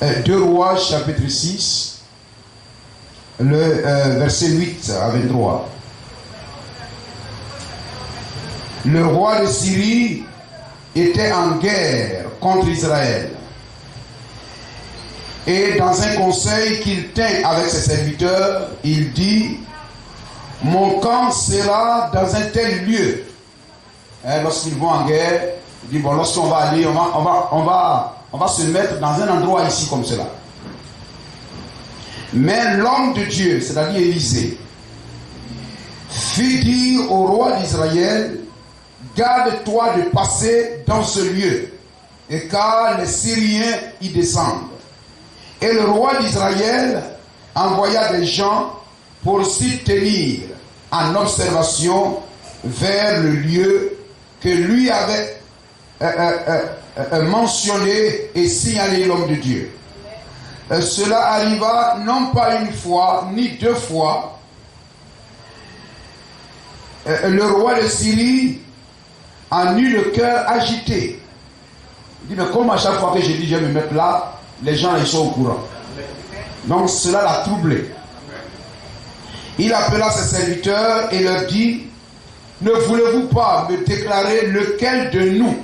2 Rois chapitre 6, le verset 8 à 23. Le roi de Syrie était en guerre contre Israël. Et dans un conseil qu'il tint avec ses serviteurs, il dit: mon camp sera dans un tel lieu. Lorsqu'ils vont en guerre, il dit: bon, lorsqu'on va aller, on va se mettre dans un endroit ici comme cela. Mais l'homme de Dieu, c'est-à-dire Élisée, fit dire au roi d'Israël: garde-toi de passer dans ce lieu, et car les Syriens y descendent. Et le roi d'Israël envoya des gens pour s'y tenir en observation vers le lieu que lui avait mentionné et signalé l'homme de Dieu. Cela arriva non pas une fois ni 2 fois. Le roi de Syrie en eut le cœur agité. Il dit: mais comme à chaque fois que je dis je vais me mettre là, les gens ils sont au courant. Donc cela l'a troublé. Il appela ses serviteurs et leur dit: ne voulez-vous pas me déclarer lequel de nous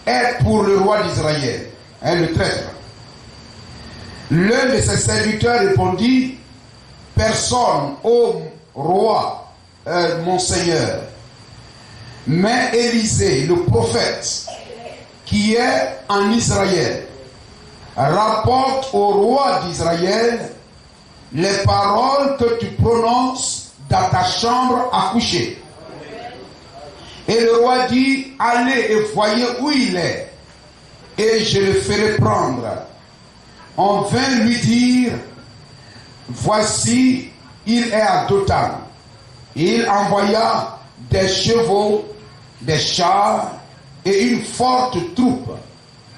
est pour le roi d'Israël, le traître? L'un de ses serviteurs répondit: personne, ô roi, mon Seigneur. Mais Élisée, le prophète, qui est en Israël, rapporte au roi d'Israël les paroles que tu prononces dans ta chambre à coucher. Et le roi dit: allez et voyez où il est, et je le ferai prendre. On vint lui dire: voici, il est à Dothan. Il envoya des chevaux, des chars et une forte troupe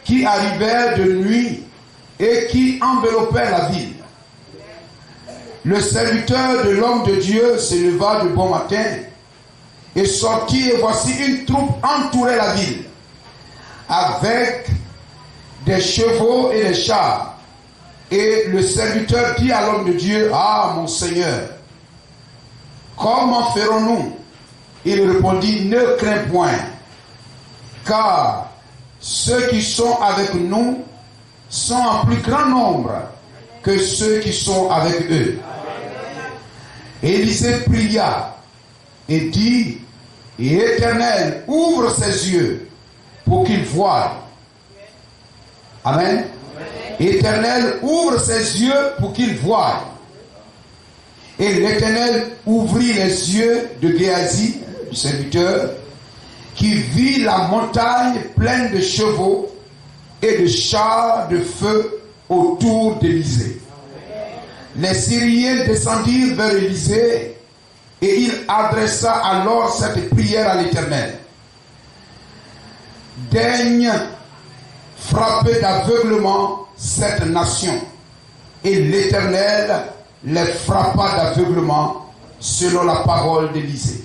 qui arrivèrent de nuit et qui enveloppaient la ville. Le serviteur de l'homme de Dieu se leva de bon matin et sortit, et voici une troupe entourait la ville avec des chevaux et des chars. Et le serviteur dit à l'homme de Dieu: ah, mon Seigneur, comment ferons-nous? Il répondit: ne crains point, car ceux qui sont avec nous sont en plus grand nombre que ceux qui sont avec eux. Élisée pria et dit: Éternel, ouvre ses yeux pour qu'il voie. Amen. Éternel, ouvre ses yeux pour qu'il voie. Et l'Éternel ouvrit les yeux de Géasi, du serviteur, qui vit la montagne pleine de chevaux et de chars de feu autour d'Élisée. Les Syriens descendirent vers Élisée et il adressa alors cette prière à l'Éternel: daigne frapper d'aveuglement cette nation. Et l'Éternel les frappa d'aveuglement selon la parole d'Élisée.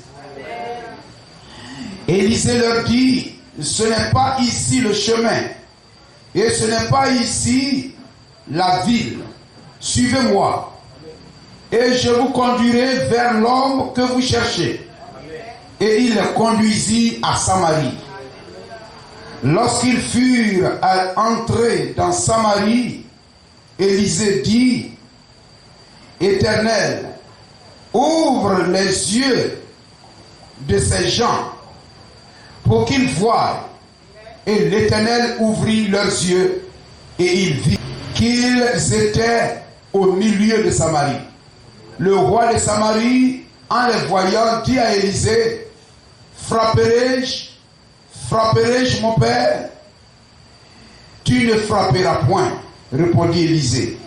Élisée leur dit: ce n'est pas ici le chemin et ce n'est pas ici la ville. Suivez-moi et je vous conduirai vers l'homme que vous cherchez. Et il les conduisit à Samarie. Lorsqu'ils furent entrés dans Samarie, Élisée dit: Éternel, ouvre les yeux de ces gens pour qu'ils voient. Et l'Éternel ouvrit leurs yeux et il vit qu'ils étaient au milieu de Samarie. Le roi de Samarie, en les voyant, dit à Élisée: frapperai-je mon père? Tu ne frapperas point, répondit Élisée.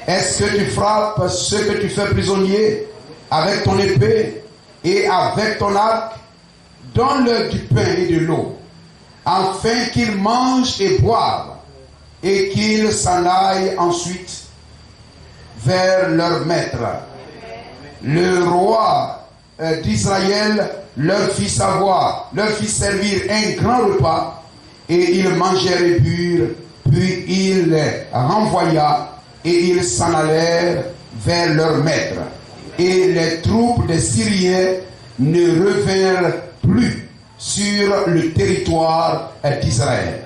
Est-ce que tu frappes ceux que tu fais prisonniers avec ton épée et avec ton arc? Donne-leur du pain et de l'eau, afin qu'ils mangent et boivent, et qu'ils s'en aillent ensuite vers leur maître. Le roi d'Israël leur fit savoir, leur fit servir un grand repas, et ils mangèrent et burent, Puis il les renvoya et ils s'en allèrent vers leur maître. Et les troupes des Syriens ne revinrent plus sur le territoire d'Israël.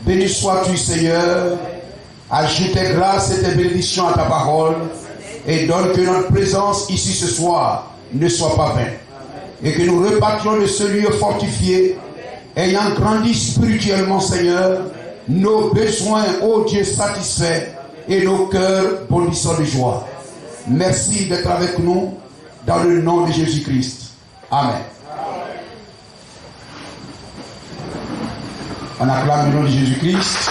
Béni sois-tu, Seigneur. Ajoute tes grâces et tes bénédictions à ta parole et donne que notre présence ici ce soir ne soit pas vaine. Et que nous repartions de ce lieu fortifié, ayant grandi spirituellement, Seigneur, nos besoins, ô Dieu, satisfaits et nos cœurs bondissant de joie. Merci d'être avec nous dans le nom de Jésus-Christ. Amen. On acclame le nom de Jésus-Christ.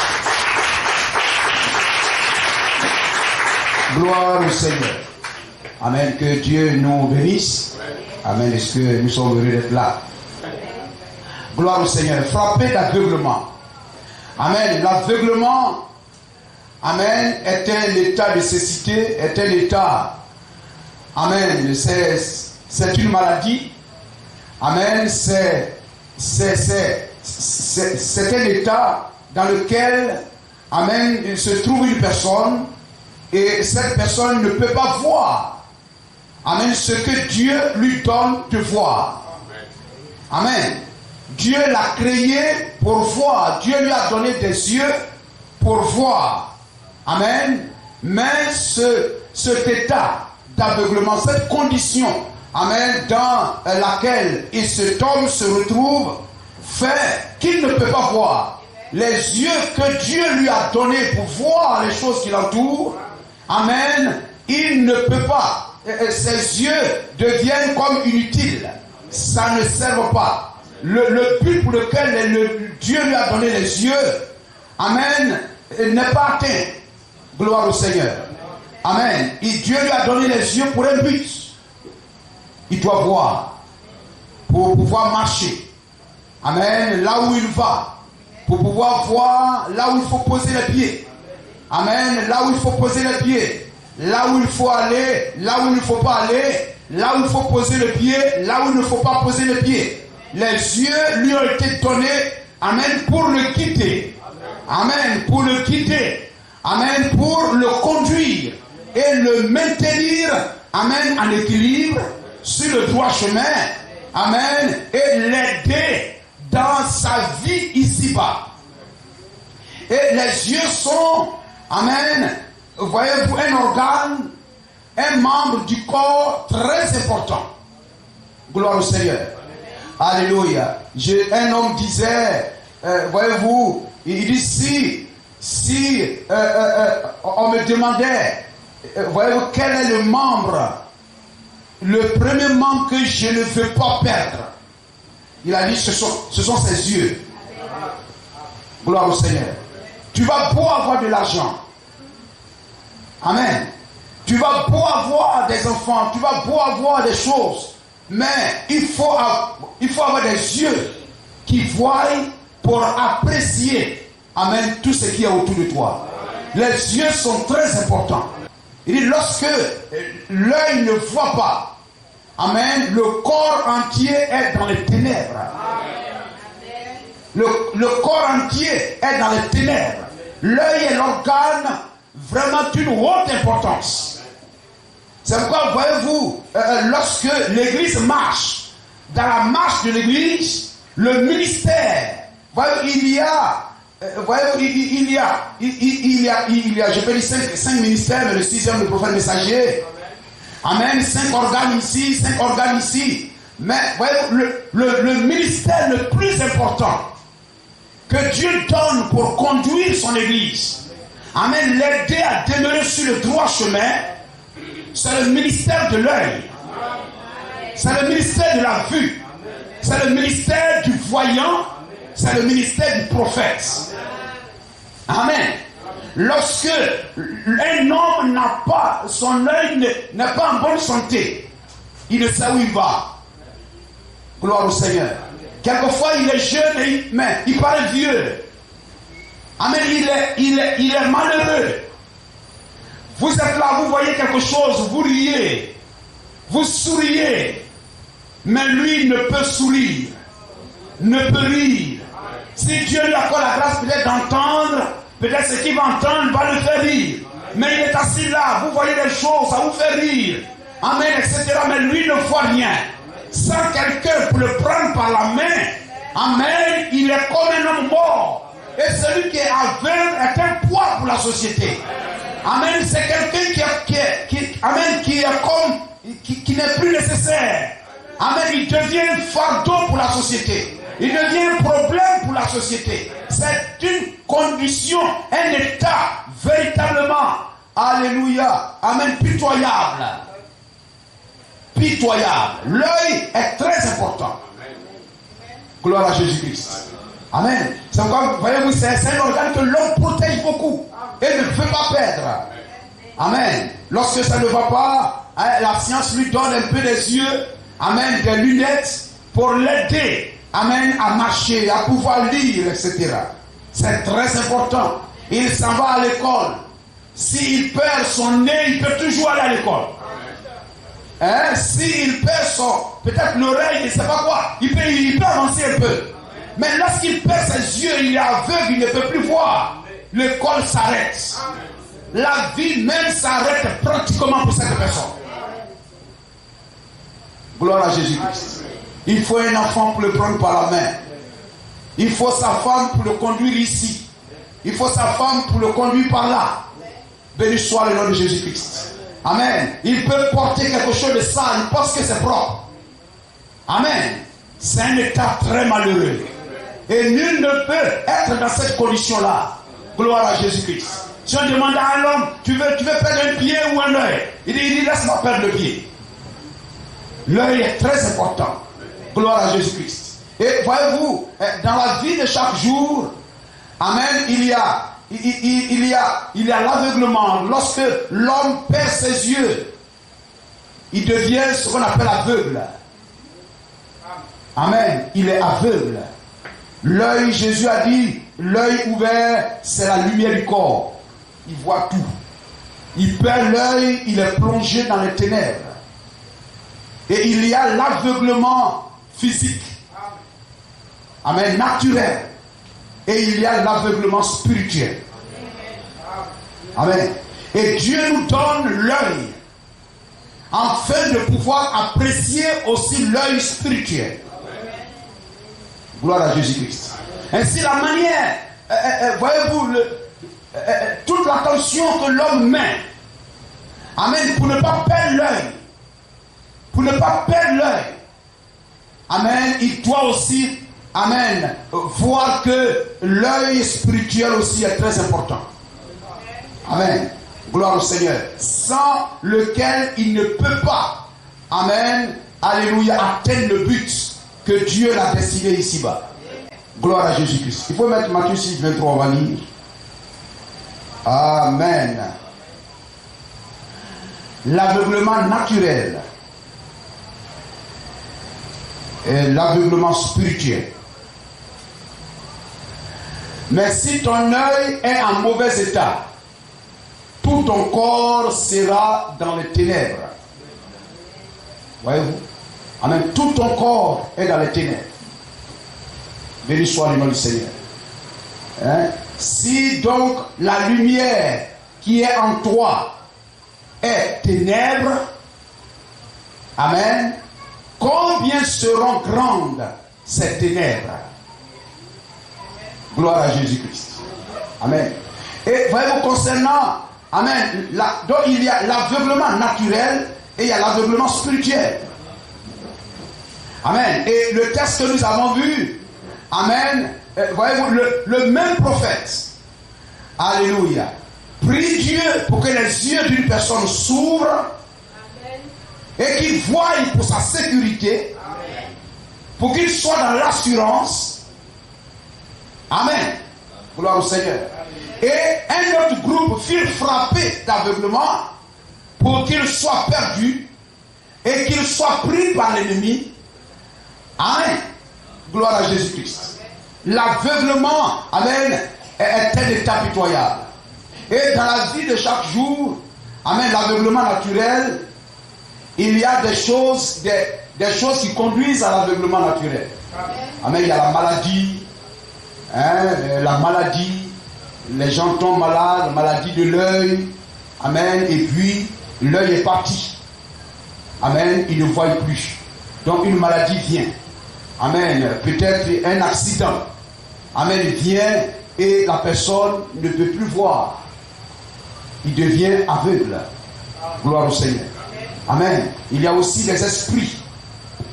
Gloire au Seigneur. Amen. Que Dieu nous bénisse. Amen. Est-ce que nous sommes heureux d'être là? Gloire au Seigneur. Frappé d'aveuglement. Amen. L'aveuglement, amen, est un état de cécité, est un état, amen, c'est une maladie. Amen. C'est un état dans lequel, amen, se trouve une personne et cette personne ne peut pas voir, amen, ce que Dieu lui donne de voir. Amen. Dieu l'a créé pour voir. Dieu lui a donné des yeux pour voir. Amen. Mais cet état d'aveuglement, cette condition, amen, dans laquelle cet homme se retrouve, fait qu'il ne peut pas voir. Les yeux que Dieu lui a donnés pour voir les choses qui l'entourent, amen, il ne peut pas. Ses yeux deviennent comme inutiles. Ça ne sert pas. Le but pour lequel Dieu lui a donné les yeux, amen, n'est pas atteint. Gloire au Seigneur. Amen. Et Dieu lui a donné les yeux pour un but. Il doit voir pour pouvoir marcher. Amen. Là où il va. Pour pouvoir voir là où il faut poser les pieds. Amen. Là où il faut poser les pieds. Là où il faut aller. Là où il ne faut pas aller. Là où il faut poser le pied. Là où il ne faut pas poser le pied. Les yeux lui ont été donnés. Amen. Pour le guider. Amen. Pour le guider. Amen. Pour le conduire. Et le maintenir. Amen. En équilibre. Sur le droit chemin. Amen. Et l'aider dans sa vie ici-bas. Et les yeux sont, amen, voyez-vous, un organe, un membre du corps très important. Gloire au Seigneur. Alléluia. Un homme disait, voyez-vous, il dit si on me demandait, voyez-vous, quel est le membre, le premier membre que je ne veux pas perdre. Il a dit, ce sont ses yeux. Gloire au Seigneur. Tu vas beau avoir de l'argent. Amen. Tu vas beau avoir des enfants. Tu vas beau avoir des choses. Mais il faut avoir des yeux qui voient pour apprécier, amen, tout ce qui est autour de toi. Les yeux sont très importants. Il dit, lorsque l'œil ne voit pas, amen, le corps entier est dans les ténèbres. Le corps entier est dans les ténèbres. L'œil est l'organe vraiment d'une haute importance. C'est pourquoi, voyez-vous, lorsque l'église marche, dans la marche de l'église, le ministère, voyez, il y a, je peux dire 5 ministères, mais le 6e, le prophète messager. Amen, 5 organes ici, 5 organes ici. Mais, voyez, le ministère le plus important que Dieu donne pour conduire son église, amen, l'aider à demeurer sur le droit chemin, c'est le ministère de l'œil. C'est le ministère de la vue. C'est le ministère du voyant. C'est le ministère du prophète. Amen. Lorsque un homme n'a pas, son œil n'est pas en bonne santé, il ne sait où il va. Gloire au Seigneur. Quelquefois il est jeune, mais il paraît vieux. Amen. Il est malheureux. Vous êtes là, vous voyez quelque chose, vous riez, vous souriez, mais lui ne peut sourire, ne peut rire. Si Dieu lui accorde la grâce peut-être d'entendre, peut-être ce qu'il va entendre va le faire rire. Mais il est assis là, vous voyez des choses, ça vous fait rire. Amen, etc. Mais lui ne voit rien. Sans quelqu'un pour le prendre par la main, amen, il est comme un homme mort. Et celui qui est aveugle est un poids pour la société. Amen, c'est quelqu'un qui n'est plus nécessaire. Amen, il devient un fardeau pour la société. Il devient un problème pour la société. C'est une condition, un état véritablement, alléluia, amen, pitoyable. Pitoyable. L'œil est très important. Gloire à Jésus-Christ. Amen. C'est pourquoi, voyez-vous, c'est un organe que l'homme protège beaucoup et ne veut pas perdre. Amen. Lorsque ça ne va pas, la science lui donne un peu des yeux, amen, des lunettes pour l'aider, amen, à marcher, à pouvoir lire, etc. C'est très important. Il s'en va à l'école. S'il perd son nez, il peut toujours aller à l'école. Hein? S'il perd peut-être l'oreille, je ne sais pas quoi, il peut avancer un peu. Mais lorsqu'il perd ses yeux, il est aveugle, il ne peut plus voir. L'école s'arrête. La vie même s'arrête pratiquement pour cette personne. Gloire à Jésus-Christ. Il faut un enfant pour le prendre par la main. Il faut sa femme pour le conduire ici. Il faut sa femme pour le conduire par là. Béni soit le nom de Jésus-Christ. Amen. Il peut porter quelque chose de sale, il pense que c'est propre. Amen. C'est un état très malheureux. Et nul ne peut être dans cette condition-là. Gloire à Jésus-Christ. Si on demande à un homme, tu veux perdre un pied ou un œil, il dit laisse-moi perdre le pied. L'œil est très important. Gloire à Jésus-Christ. Et voyez-vous, dans la vie de chaque jour, amen, il y a l'aveuglement. Lorsque l'homme perd ses yeux, il devient ce qu'on appelle aveugle. Amen. Il est aveugle. L'œil, Jésus a dit, l'œil ouvert, c'est la lumière du corps. Il voit tout. Il perd l'œil, il est plongé dans les ténèbres. Et il y a l'aveuglement physique. Amen. Naturel. Et il y a l'aveuglement spirituel. Amen. Et Dieu nous donne l'œil afin de pouvoir apprécier aussi l'œil spirituel. Gloire à Jésus-Christ. Ainsi la manière, voyez-vous, toute l'attention que l'homme met, amen, pour ne pas perdre l'œil, pour ne pas perdre l'œil, amen, il doit aussi, amen, voir que l'œil spirituel aussi est très important. Amen. Gloire au Seigneur. Sans lequel il ne peut pas, amen, alléluia, atteindre le but que Dieu l'a destiné ici-bas. Gloire à Jésus-Christ. Il faut mettre Matthieu 6, 23, on va lire. Amen. L'aveuglement naturel et l'aveuglement spirituel. Mais si ton œil est en mauvais état, tout ton corps sera dans les ténèbres. Voyez-vous? Amen. Tout ton corps est dans les ténèbres. Béni soit le nom du Seigneur. Hein? Si donc la lumière qui est en toi est ténèbres, amen, combien seront grandes ces ténèbres? Gloire à Jésus-Christ. Amen. Et voyez-vous, concernant, amen, donc il y a l'aveuglement naturel et il y a l'aveuglement spirituel. Amen. Et le texte que nous avons vu, amen, voyez-vous, le même prophète, alléluia, prie Dieu pour que les yeux d'une personne s'ouvrent et qu'il voie pour sa sécurité, pour qu'il soit dans l'assurance. Amen. Gloire au Seigneur. Et un autre groupe fut frappé d'aveuglement pour qu'il soit perdu et qu'il soit pris par l'ennemi. Amen. Gloire à Jésus-Christ. L'aveuglement, amen, est un état pitoyable. Et dans la vie de chaque jour, amen, l'aveuglement naturel, il y a des choses qui conduisent à l'aveuglement naturel. Amen. Il y a la maladie, la maladie, les gens tombent malades, maladie de l'œil, amen, et puis l'œil est parti, amen, ils ne voient plus. Donc une maladie vient, amen, peut-être un accident, amen, vient et la personne ne peut plus voir, il devient aveugle. Gloire au Seigneur. Amen. Il y a aussi des esprits,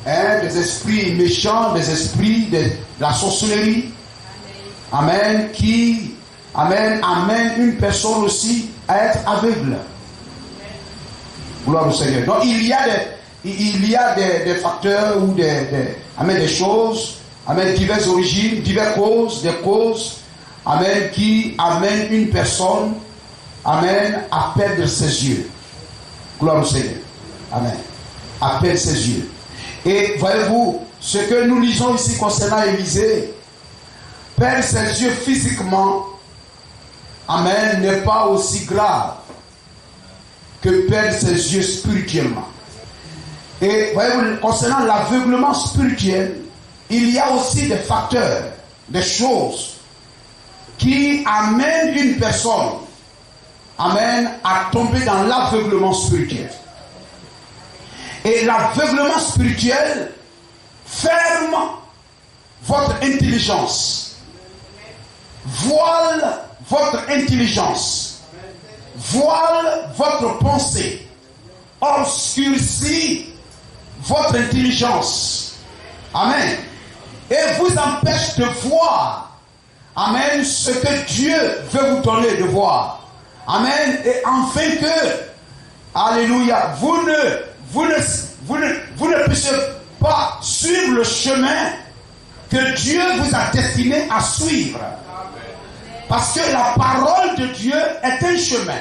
des esprits méchants, des esprits de la sorcellerie, amen, qui amènent une personne aussi à être aveugle. Gloire au Seigneur. Donc il y a des facteurs ou des choses, amen, diverses origines, diverses causes, des causes, amen, qui amènent une personne, amen, à perdre ses yeux. Gloire au Seigneur. Amen. À perdre ses yeux. Et voyez-vous, ce que nous lisons ici concernant Élisée, perdre ses yeux physiquement, amen, n'est pas aussi grave que perdre ses yeux spirituellement. Et voyez-vous, concernant l'aveuglement spirituel, il y a aussi des facteurs, des choses qui amènent une personne, amen, à tomber dans l'aveuglement spirituel. Et l'aveuglement spirituel ferme votre intelligence, voile votre intelligence, voile votre pensée, obscurcit votre intelligence. Amen. Et vous empêche de voir, amen, ce que Dieu veut vous donner de voir. Amen. Et afin que, alléluia, vous ne puissiez pas suivre le chemin que Dieu vous a destiné à suivre. Parce que la parole de Dieu est un chemin.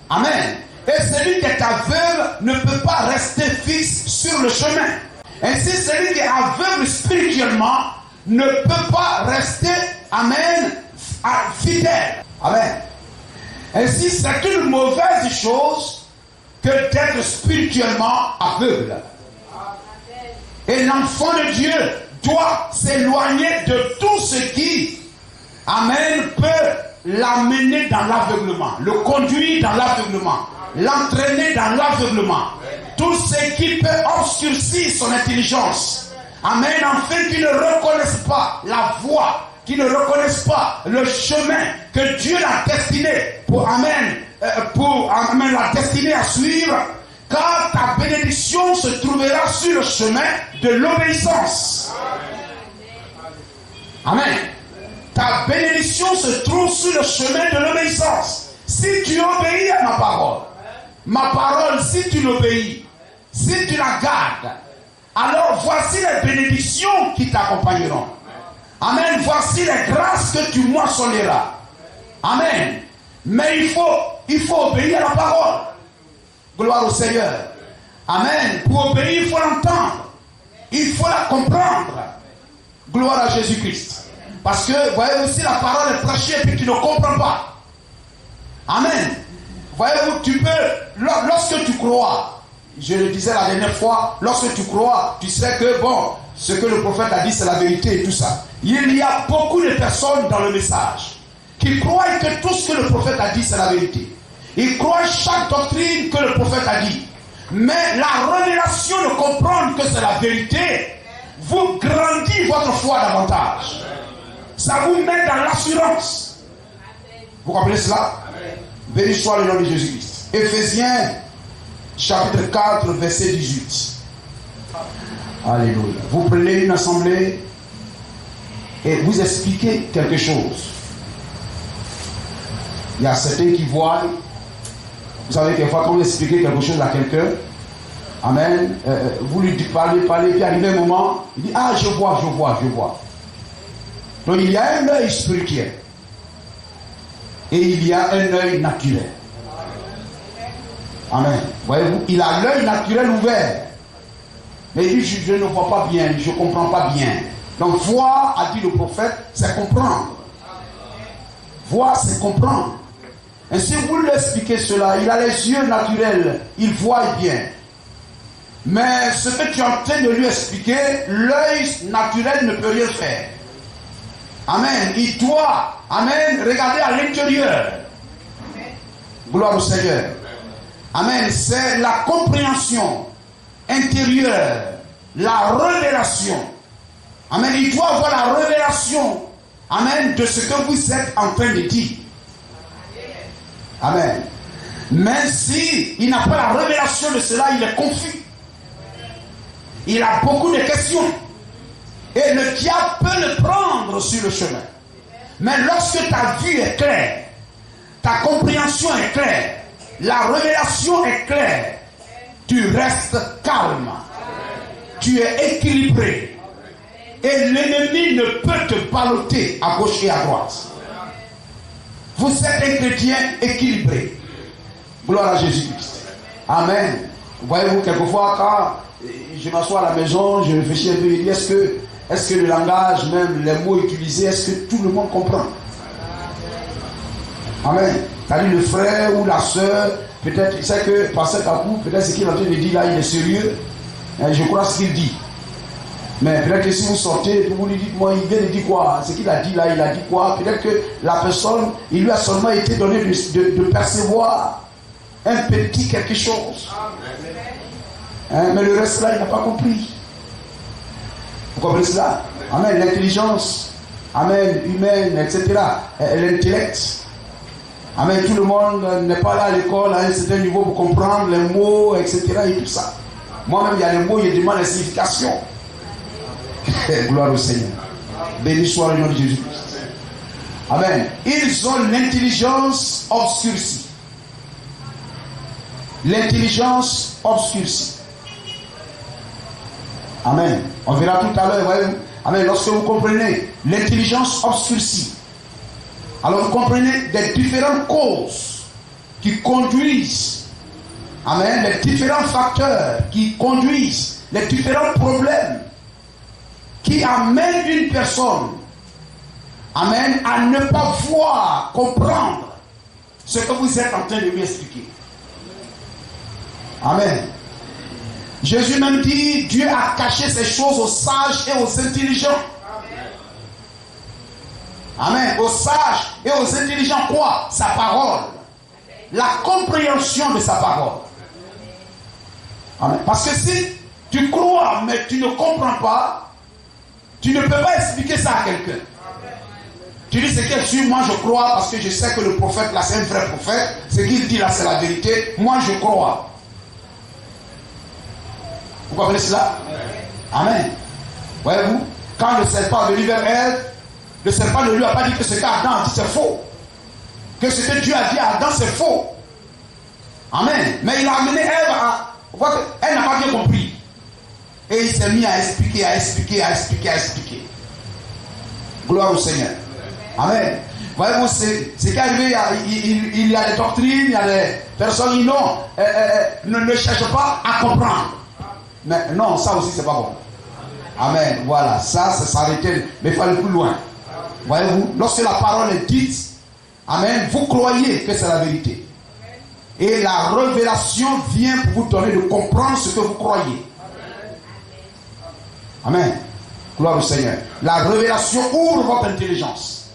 Amen. Et celui qui est aveugle ne peut pas rester fixe sur le chemin. Ainsi, celui qui est aveugle spirituellement ne peut pas rester, amen, fidèle. Amen. Ainsi, c'est une mauvaise chose que d'être spirituellement aveugle. Et l'enfant de Dieu doit s'éloigner de tout ce qui, amen, peut l'amener dans l'aveuglement, le conduire dans l'aveuglement, l'entraîner dans l'aveuglement. Tout ce qui peut obscurcir son intelligence. Amen, afin qu'il ne reconnaisse pas la voie, qu'il ne reconnaisse pas le chemin que Dieu l'a destiné pour la destiné à suivre, car ta bénédiction se trouvera sur le chemin de l'obéissance. Amen. Ta bénédiction se trouve sur le chemin de l'obéissance. Si tu obéis à ma parole, si tu l'obéis, si tu la gardes, alors voici les bénédictions qui t'accompagneront. Amen. Voici les grâces que tu moissonneras. Amen. Mais il faut obéir à la parole. Gloire au Seigneur. Amen. Pour obéir, il faut l'entendre. Il faut la comprendre. Gloire à Jésus-Christ. Parce que, voyez aussi, la parole est prêchée et puis tu ne comprends pas. Amen. Voyez-vous, tu peux, lorsque tu crois, je le disais la dernière fois, lorsque tu crois, tu sais que, bon, ce que le prophète a dit, c'est la vérité et tout ça. Il y a beaucoup de personnes dans le message qui croient que tout ce que le prophète a dit, c'est la vérité. Ils croient chaque doctrine que le prophète a dit. Mais la révélation de comprendre que c'est la vérité vous grandit votre foi davantage. Ça vous met dans l'assurance. Vous comprenez cela? Béni soit le nom de Jésus-Christ. Éphésiens chapitre 4 verset 18. Alléluia. Vous prenez une assemblée et vous expliquez quelque chose. Il y a certains qui voient. Vous savez, quelquefois, quand vous expliquez quelque chose à quelqu'un, amen, vous lui parlez, puis arrivé un moment, il dit, ah, je vois. Donc il y a un œil spirituel et il y a un œil naturel. Amen. Voyez-vous, il a l'œil naturel ouvert. Mais il dit, je ne vois pas bien, je ne comprends pas bien. Donc voir, a dit le prophète, c'est comprendre. Voir, c'est comprendre. Et si vous lui expliquez cela, il a les yeux naturels, il voit bien. Mais ce que tu es en train de lui expliquer, l'œil naturel ne peut rien faire. Amen. Il doit, amen, regarder à l'intérieur. Gloire au Seigneur. Amen. C'est la compréhension intérieure, la révélation. Amen. Il doit avoir la révélation, amen, de ce que vous êtes en train de dire. Amen. Mais si il n'a pas la révélation de cela, il est confus. Il a beaucoup de questions. Et le diable peut le prendre sur le chemin. Mais lorsque ta vue est claire, ta compréhension est claire, la révélation est claire, tu restes calme. Tu es équilibré. Et l'ennemi ne peut te balloter à gauche et à droite. Vous êtes un chrétien équilibré. Gloire à Jésus-Christ. Amen. Voyez-vous, quelquefois, quand je m'assois à la maison, je réfléchis un peu, je dis, est-ce que le langage, même les mots utilisés, est-ce que tout le monde comprend? Amen. C'est-à-dire le frère ou la soeur, peut-être, il sait que par cet coup, peut-être ce qu'il est en train de dire là, il est sérieux. Je crois ce qu'il dit. Mais peut-être que si vous sortez, vous lui dites, moi, il vient de dire quoi? Ce qu'il a dit là, il a dit quoi? Peut-être que la personne, il lui a seulement été donné de percevoir un petit quelque chose. Mais le reste là, il n'a pas compris. Vous comprenez cela? Amen. L'intelligence, amen, humaine, etc. L'intellect. Amen. Tout le monde n'est pas là à l'école à un certain niveau pour comprendre les mots, etc. et tout ça. Moi-même, il y a les mots, je demande la signification. Gloire au Seigneur. Béni soit le nom de Jésus-Christ. Amen. Ils ont l'intelligence obscurcie. L'intelligence obscurcie. Amen. On verra tout à l'heure. Voyez. Amen. Lorsque vous comprenez l'intelligence obscurcie, alors vous comprenez des différentes causes qui conduisent, amen, les différents facteurs qui conduisent, les différents problèmes qui amènent une personne, amen, à ne pas voir, comprendre ce que vous êtes en train de lui expliquer. Amen. Jésus même dit, Dieu a caché ces choses aux sages et aux intelligents. Amen. Aux sages et aux intelligents, quoi? Sa parole. La compréhension de sa parole. Amen. Parce que si tu crois, mais tu ne comprends pas, tu ne peux pas expliquer ça à quelqu'un. Tu dis, c'est quel Dieu? Moi je crois parce que je sais que le prophète là, c'est un vrai prophète. Ce qu'il dit là, c'est la vérité. Moi je crois. Vous comprenez cela? Amen. Voyez-vous, quand le serpent est venu vers elle, le serpent ne lui a pas dit que ce qu'Adam a dit c'est faux. Que ce que Dieu a dit à Adam c'est faux. Amen. Mais il a amené Ève à voir qu'elle n'a pas bien compris. Et il s'est mis à expliquer, à expliquer, à expliquer, à expliquer. Gloire au Seigneur. Amen. Voyez-vous, c'est qu'arrivé, il y a des doctrines, il y a des personnes qui ne cherchent pas à comprendre. Mais non, ça aussi c'est pas bon. Amen. Voilà, ça s'arrêtait, mais il faut aller plus loin. Voyez-vous, lorsque la parole est dite, amen, vous croyez que c'est la vérité. Et la révélation vient pour vous donner de comprendre ce que vous croyez. Amen. Gloire au Seigneur. La révélation ouvre votre intelligence.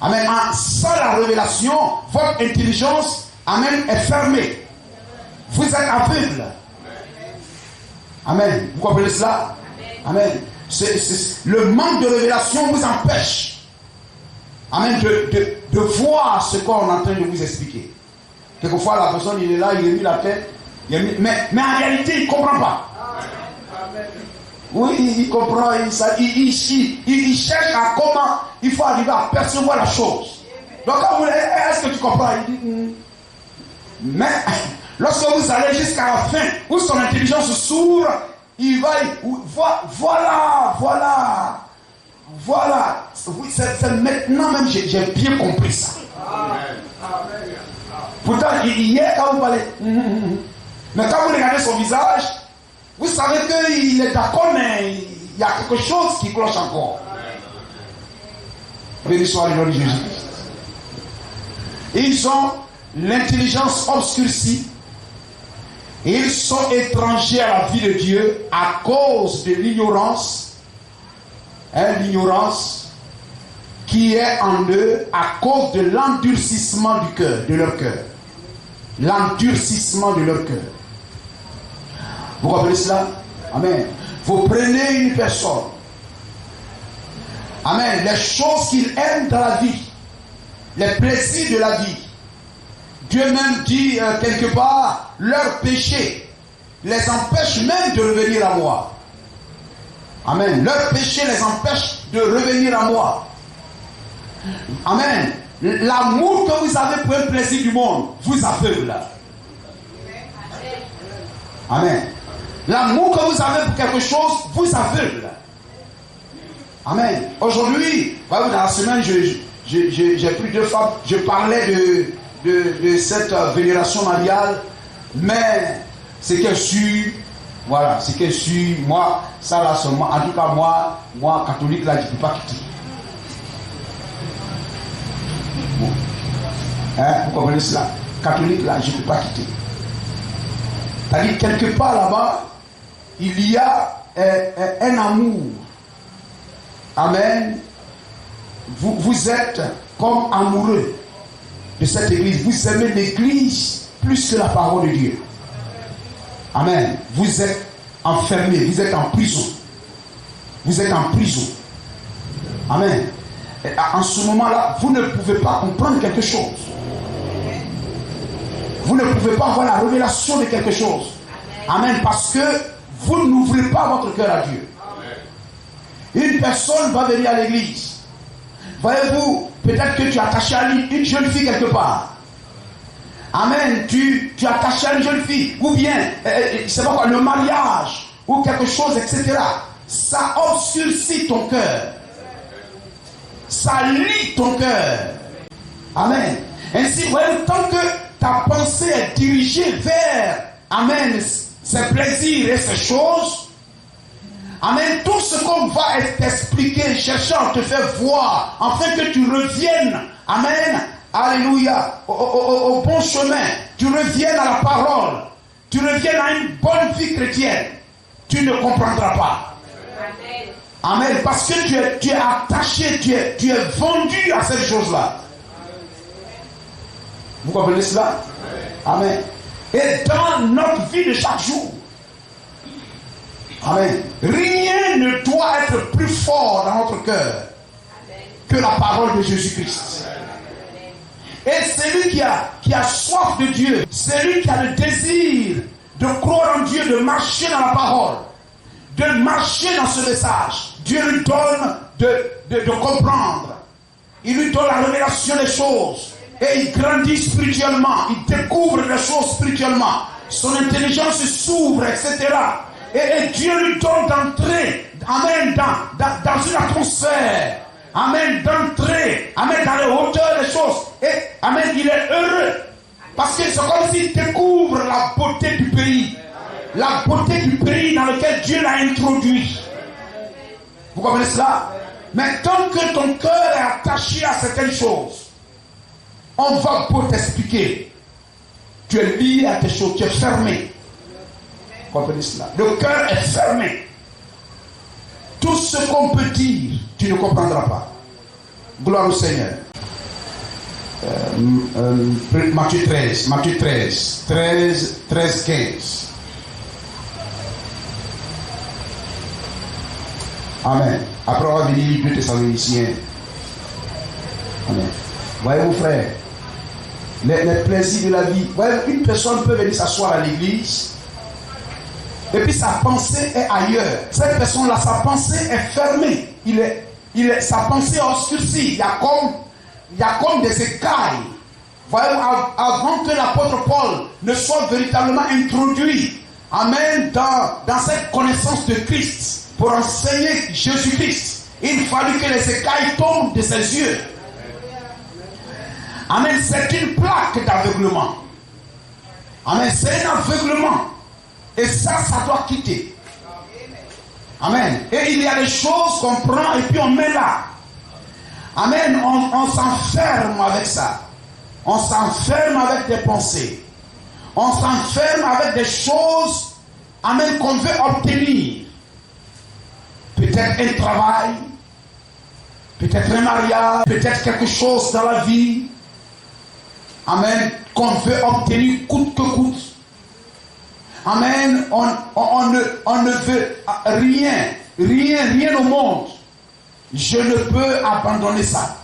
Amen. Sans la révélation, votre intelligence, amen, est fermée. Vous êtes aveugle. Amen. Vous comprenez cela? Amen. Le manque de révélation vous empêche, amen, de voir ce qu'on est en train de vous expliquer. Quelquefois, la personne, il est là, il a mis la tête, mais en réalité, il ne comprend pas. Oui, il comprend, il cherche à comment il faut arriver à percevoir la chose. Donc, quand vous dites, est-ce que tu comprends? Il dit, mais lorsque vous allez jusqu'à la fin, où son intelligence s'ouvre, il va, voilà. Oui, c'est maintenant même, j'ai bien compris ça. Pourtant, hier, quand vous parlez, mais quand vous regardez son visage, vous savez qu'il est d'accord, mais il y a quelque chose qui cloche encore. Béni soit le nom de Jésus. Ils ont l'intelligence obscurcie. Ils sont étrangers à la vie de Dieu à cause de l'ignorance. L'ignorance qui est en eux à cause de l'endurcissement du cœur, de leur cœur. L'endurcissement de leur cœur. Vous comprenez cela? Amen. Vous prenez une personne. Amen. Les choses qu'il aime dans la vie, les plaisirs de la vie. Dieu même dit quelque part, leur péché les empêche même de revenir à moi. Amen. Leur péché les empêche de revenir à moi. Amen. L'amour que vous avez pour un plaisir du monde vous aveugle. Amen. L'amour que vous avez pour quelque chose vous aveugle. Amen. Aujourd'hui, dans la semaine, j'ai pris 2 femmes. Je parlais de cette vénération mariale, mais c'est qu'elle suit. Voilà, c'est qu'elle suit. Moi, ça là seulement. En tout cas, moi, catholique là, je ne peux pas quitter. Bon. Hein, vous comprenez cela? Catholique là, je ne peux pas quitter. C'est-à-dire, quelque part là-bas, il y a un amour. Amen. Vous êtes comme amoureux de cette église. Vous aimez l'église plus que la parole de Dieu. Amen. Vous êtes enfermé, vous êtes en prison. Vous êtes en prison. Amen. Et en ce moment-là, vous ne pouvez pas comprendre quelque chose. Vous ne pouvez pas avoir la révélation de quelque chose. Amen. Parce que vous n'ouvrez pas votre cœur à Dieu. Une personne va venir à l'église. Voyez-vous, peut-être que tu es attaché à une jeune fille quelque part. Amen. Tu es attaché à une jeune fille. Ou bien, c'est pas quoi, le mariage, ou quelque chose, etc. Ça obscurcit ton cœur. Ça lie ton cœur. Amen. Ainsi, voyez, tant que ta pensée est dirigée vers, amen, ces plaisirs et ces choses, amen, tout ce qu'on va t'expliquer, cherchant à te faire voir, afin que tu reviennes, amen, alléluia, au bon chemin, tu reviennes à la parole, tu reviennes à une bonne vie chrétienne, tu ne comprendras pas. Amen. Amen. Parce que tu es attaché, tu es vendu à cette chose-là. Vous comprenez cela? Amen. Et dans notre vie de chaque jour, amen, rien ne doit être plus fort dans notre cœur que la parole de Jésus-Christ. Et celui qui a soif de Dieu, celui qui a le désir de croire en Dieu, de marcher dans la parole, de marcher dans ce message, Dieu lui donne de comprendre. Il lui donne la révélation des choses. Et il grandit spirituellement. Il découvre les choses spirituellement. Son intelligence s'ouvre, etc. Et Dieu lui donne d'entrer, amen, dans une atmosphère. Amen, d'entrer, amen, dans les hauteurs des choses. Et, amen, il est heureux. Parce que c'est comme s'il découvre la beauté du pays. La beauté du pays dans lequel Dieu l'a introduit. Vous comprenez cela? Mais tant que ton cœur est attaché à certaines choses, on va pour t'expliquer. Tu es lié à tes choses, tu es fermé. Vous comprenez cela? Le cœur est fermé. Tout ce qu'on peut dire, tu ne comprendras pas. Gloire au Seigneur. Matthieu 13, 15. Amen. Après on va venir 2 Thessaloniciens. Amen. Voyez mon frère, les plaisirs de la vie. Voyez, une personne peut venir s'asseoir à l'église et puis sa pensée est ailleurs. Cette personne-là, sa pensée est fermée. Sa pensée est obscurcie. Il y a comme des écailles. Voyez, avant que l'apôtre Paul ne soit véritablement introduit, amen, dans cette connaissance de Christ, pour enseigner Jésus-Christ, il fallut que les écailles tombent de ses yeux. Amen, c'est une plaque d'aveuglement. Amen, c'est un aveuglement. Et ça doit quitter. Amen. Et il y a des choses qu'on prend et puis on met là. Amen, on s'enferme avec ça. On s'enferme avec des pensées. On s'enferme avec des choses, amen, qu'on veut obtenir. Peut-être un travail, peut-être un mariage, peut-être quelque chose dans la vie, amen, qu'on veut obtenir coûte que coûte. Amen, on ne veut rien au monde. Je ne peux abandonner ça.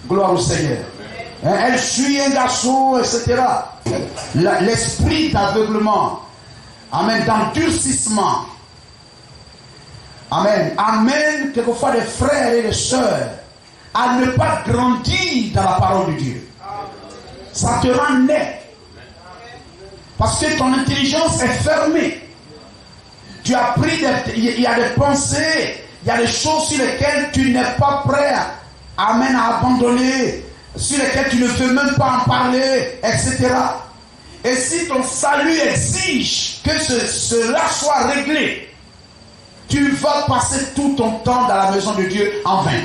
Gloire au Seigneur. Elle suit un garçon, etc. L'esprit d'aveuglement, amen, d'endurcissement, amen, amène quelquefois des frères et des sœurs à ne pas grandir dans la parole de Dieu. Ça te rend net. Parce que ton intelligence est fermée. Tu as pris il y a des pensées, il y a des choses sur lesquelles tu n'es pas prêt à abandonner, sur lesquelles tu ne veux même pas en parler, etc. Et si ton salut exige que cela soit réglé, tu vas passer tout ton temps dans la maison de Dieu en vain.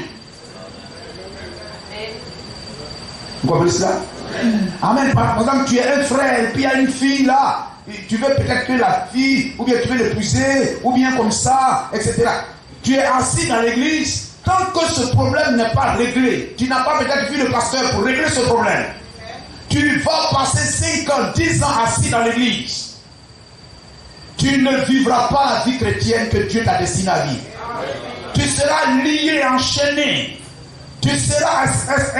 Vous comprenez cela? Amen. Par exemple, tu es un frère, et puis il y a une fille là, tu veux peut-être que la fille, ou bien tu veux l'épouser, ou bien comme ça, etc. Tu es assis dans l'église, tant que ce problème n'est pas réglé, tu n'as pas peut-être vu le pasteur pour régler ce problème. Tu vas passer 5 ans, 10 ans assis dans l'église. Tu ne vivras pas la vie chrétienne que Dieu t'a destinée à vivre. Tu seras lié, enchaîné. Tu seras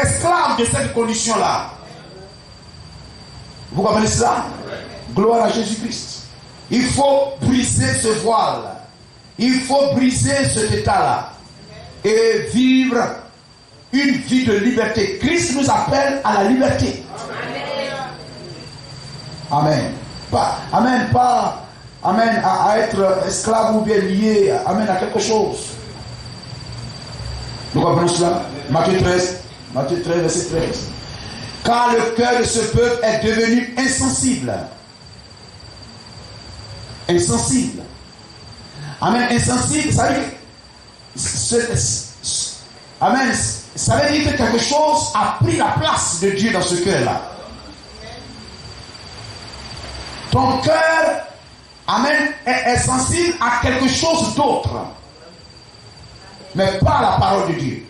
esclave de cette condition-là. Vous comprenez cela? Gloire à Jésus-Christ. Il faut briser ce voile. Il faut briser cet état-là. Et vivre une vie de liberté. Christ nous appelle à la liberté. Amen. Amen, à être esclave ou bien lié, amen, à quelque chose. Nous comprenons cela? Matthieu 13, verset 13. Car le cœur de ce peuple est devenu insensible. Insensible. Amen, insensible, ça veut dire, amen, ça veut dire que quelque chose a pris la place de Dieu dans ce cœur-là. Ton cœur, amen, est sensible à quelque chose d'autre, mais pas à la parole de Dieu.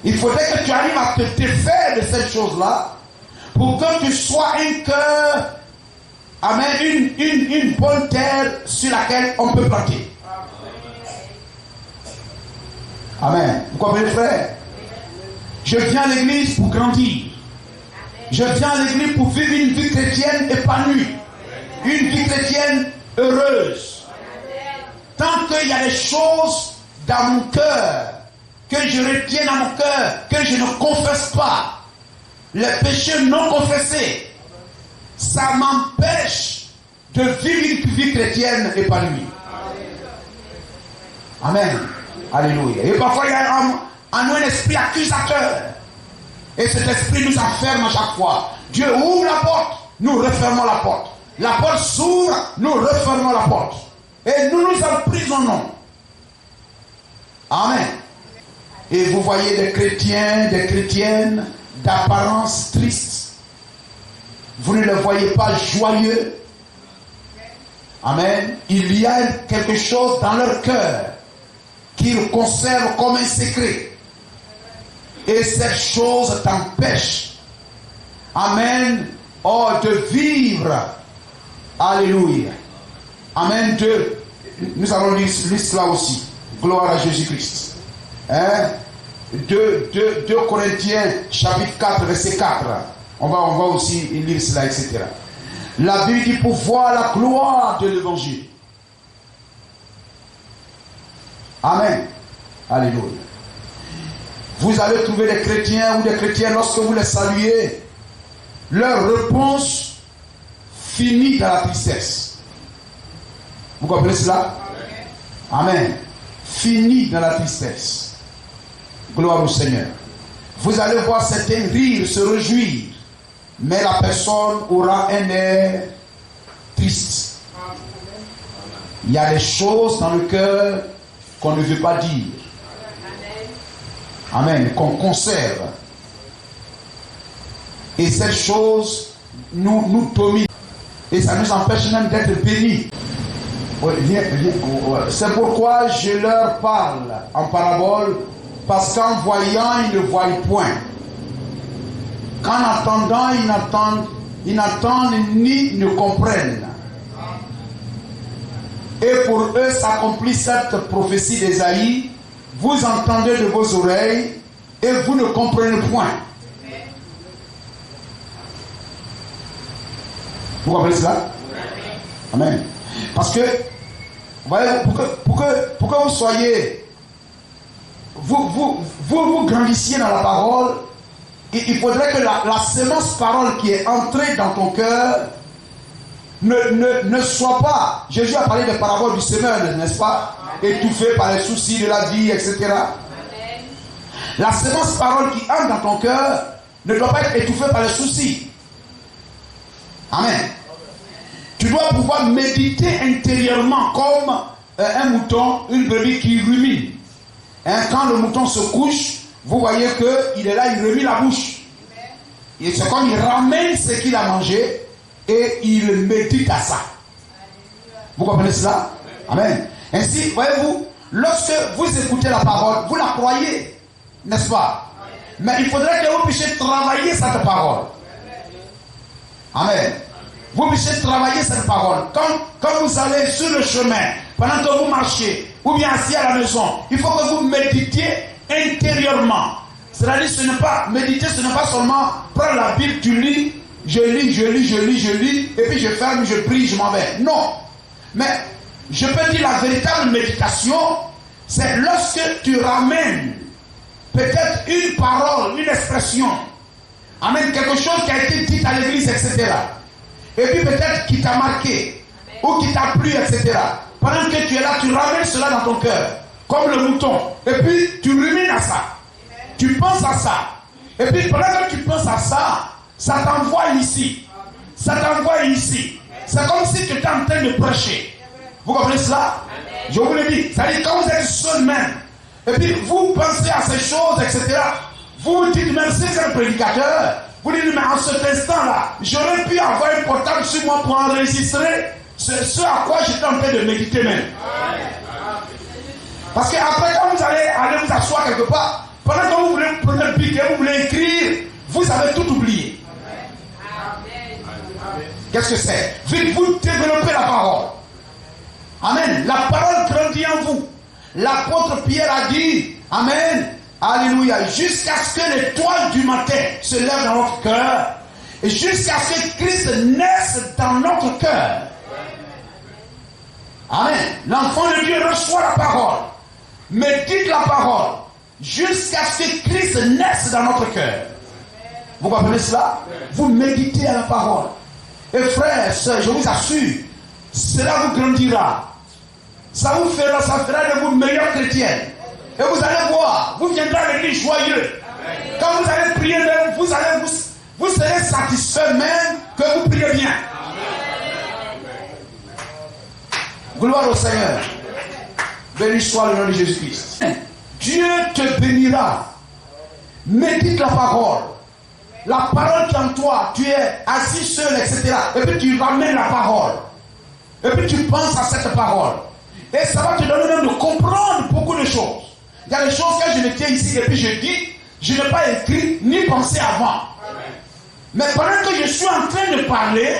Il faudrait que tu arrives à te défaire de cette chose-là pour que tu sois un cœur, amen, une bonne terre sur laquelle on peut planter. Amen. Vous comprenez, frère? Je viens à l'église pour grandir. Je viens à l'église pour vivre une vie chrétienne épanouie. Une vie chrétienne heureuse. Tant qu'il y a des choses dans mon cœur que je retiens dans mon cœur, que je ne confesse pas, les péchés non confessés, ça m'empêche de vivre une vie chrétienne épanouie. Amen. Alléluia. Et parfois il y a en nous un esprit accusateur. Et cet esprit nous enferme à chaque fois. Dieu ouvre la porte, nous refermons la porte. La porte s'ouvre, nous refermons la porte. Et nous nous emprisonnons. Amen. Et vous voyez des chrétiens, des chrétiennes d'apparence triste. Vous ne les voyez pas joyeux. Amen. Il y a quelque chose dans leur cœur qu'ils conservent comme un secret. Et cette chose t'empêche, amen, de vivre. Alléluia. Amen. Nous allons lire cela aussi. Gloire à Jésus-Christ. 2 Corinthiens chapitre 4 verset 4. On va aussi lire cela, etc. La Bible dit pour voir la gloire de l'évangile. Amen. Alléluia. Vous allez trouver des chrétiens ou des chrétiennes, lorsque vous les saluez, leur réponse finit dans la tristesse. Vous comprenez cela? Amen. Finit dans la tristesse. Gloire au Seigneur. Vous allez voir certains rire, se réjouir, mais la personne aura un air triste. Il y a des choses dans le cœur qu'on ne veut pas dire. Amen. Qu'on conserve. Et cette chose nous domine. Et ça nous empêche même d'être bénis. C'est pourquoi je leur parle en parabole Parce qu'en voyant, ils ne voient point. Qu'en attendant, ils n'attendent ni ne comprennent. Et pour eux s'accomplit cette prophétie d'Ésaïe. Vous entendez de vos oreilles et vous ne comprenez point. Vous comprenez cela? Amen. Parce que, voyez, pour que vous soyez, vous grandissiez dans la parole, il faudrait que la sémence parole qui est entrée dans ton cœur ne soit pas. Jésus a parlé des paraboles du semeur, n'est-ce pas? Étouffé par les soucis de la vie, etc. La sémence parole qui entre dans ton cœur ne doit pas être étouffée par les soucis. Amen. Tu dois pouvoir méditer intérieurement comme un mouton, une brebis qui rumine. Quand le mouton se couche, vous voyez qu'il est là, il remue la bouche. Et c'est comme il ramène ce qu'il a mangé et il médite à ça. Vous comprenez cela? Amen. Ainsi, voyez-vous, lorsque vous écoutez la parole, vous la croyez, n'est-ce pas? Mais il faudrait que vous puissiez travailler cette parole. Amen. Vous puissiez travailler cette parole. Quand vous allez sur le chemin, pendant que vous marchez, ou bien assis à la maison, il faut que vous méditiez intérieurement. C'est-à-dire, méditer, ce n'est pas seulement prendre la Bible, tu lis, je lis, et puis je ferme, je prie, je m'en vais. Non. Mais, je peux dire la véritable méditation, c'est lorsque tu ramènes peut-être une parole, une expression, amène quelque chose qui a été dit à l'église, etc. Et puis peut-être qui t'a marqué, ou qui t'a plu, etc. Pendant que tu es là, tu ramènes cela dans ton cœur, comme le mouton. Et puis tu rumines à ça. Tu penses à ça. Et puis pendant que tu penses à ça, ça t'envoie ici. Ça t'envoie ici. C'est comme si tu étais en train de prêcher. Vous comprenez cela? Je vous le dis. C'est-à-dire quand vous êtes seul même, et puis vous pensez à ces choses, etc. Vous vous dites, même si c'est un prédicateur, vous dites, mais en cet instant-là, j'aurais pu avoir un portable sur moi pour enregistrer ce à quoi j'étais en train de méditer même. Parce qu'après, quand vous allez vous asseoir quelque part, pendant que vous voulez prendre un pic et vous voulez écrire, vous avez tout oublié. Qu'est-ce que c'est? Vous développez la parole. Amen. La parole grandit en vous. L'apôtre Pierre a dit, amen, alléluia, jusqu'à ce que l'étoile du matin se lève dans notre cœur et jusqu'à ce que Christ naisse dans notre cœur. Amen. L'enfant de Dieu reçoit la parole, médite la parole, jusqu'à ce que Christ naisse dans notre cœur. Vous comprenez cela? Vous méditez à la parole. Et frères, sœurs, je vous assure, cela vous grandira. Ça fera de vous meilleurs chrétiens. Et vous allez voir, vous viendrez à l'église joyeux. Quand vous allez prier, vous serez satisfait même que vous priez bien. Gloire au Seigneur. Béni soit le nom de Jésus-Christ. Dieu te bénira. Médite la parole. La parole qui est en toi, tu es assis seul, etc. Et puis tu ramènes la parole. Et puis tu penses à cette parole. Et ça va te donner même de comprendre beaucoup de choses. Il y a des choses que je me tiens ici et puis je dis, je n'ai pas écrit ni pensé avant. Mais pendant que je suis en train de parler,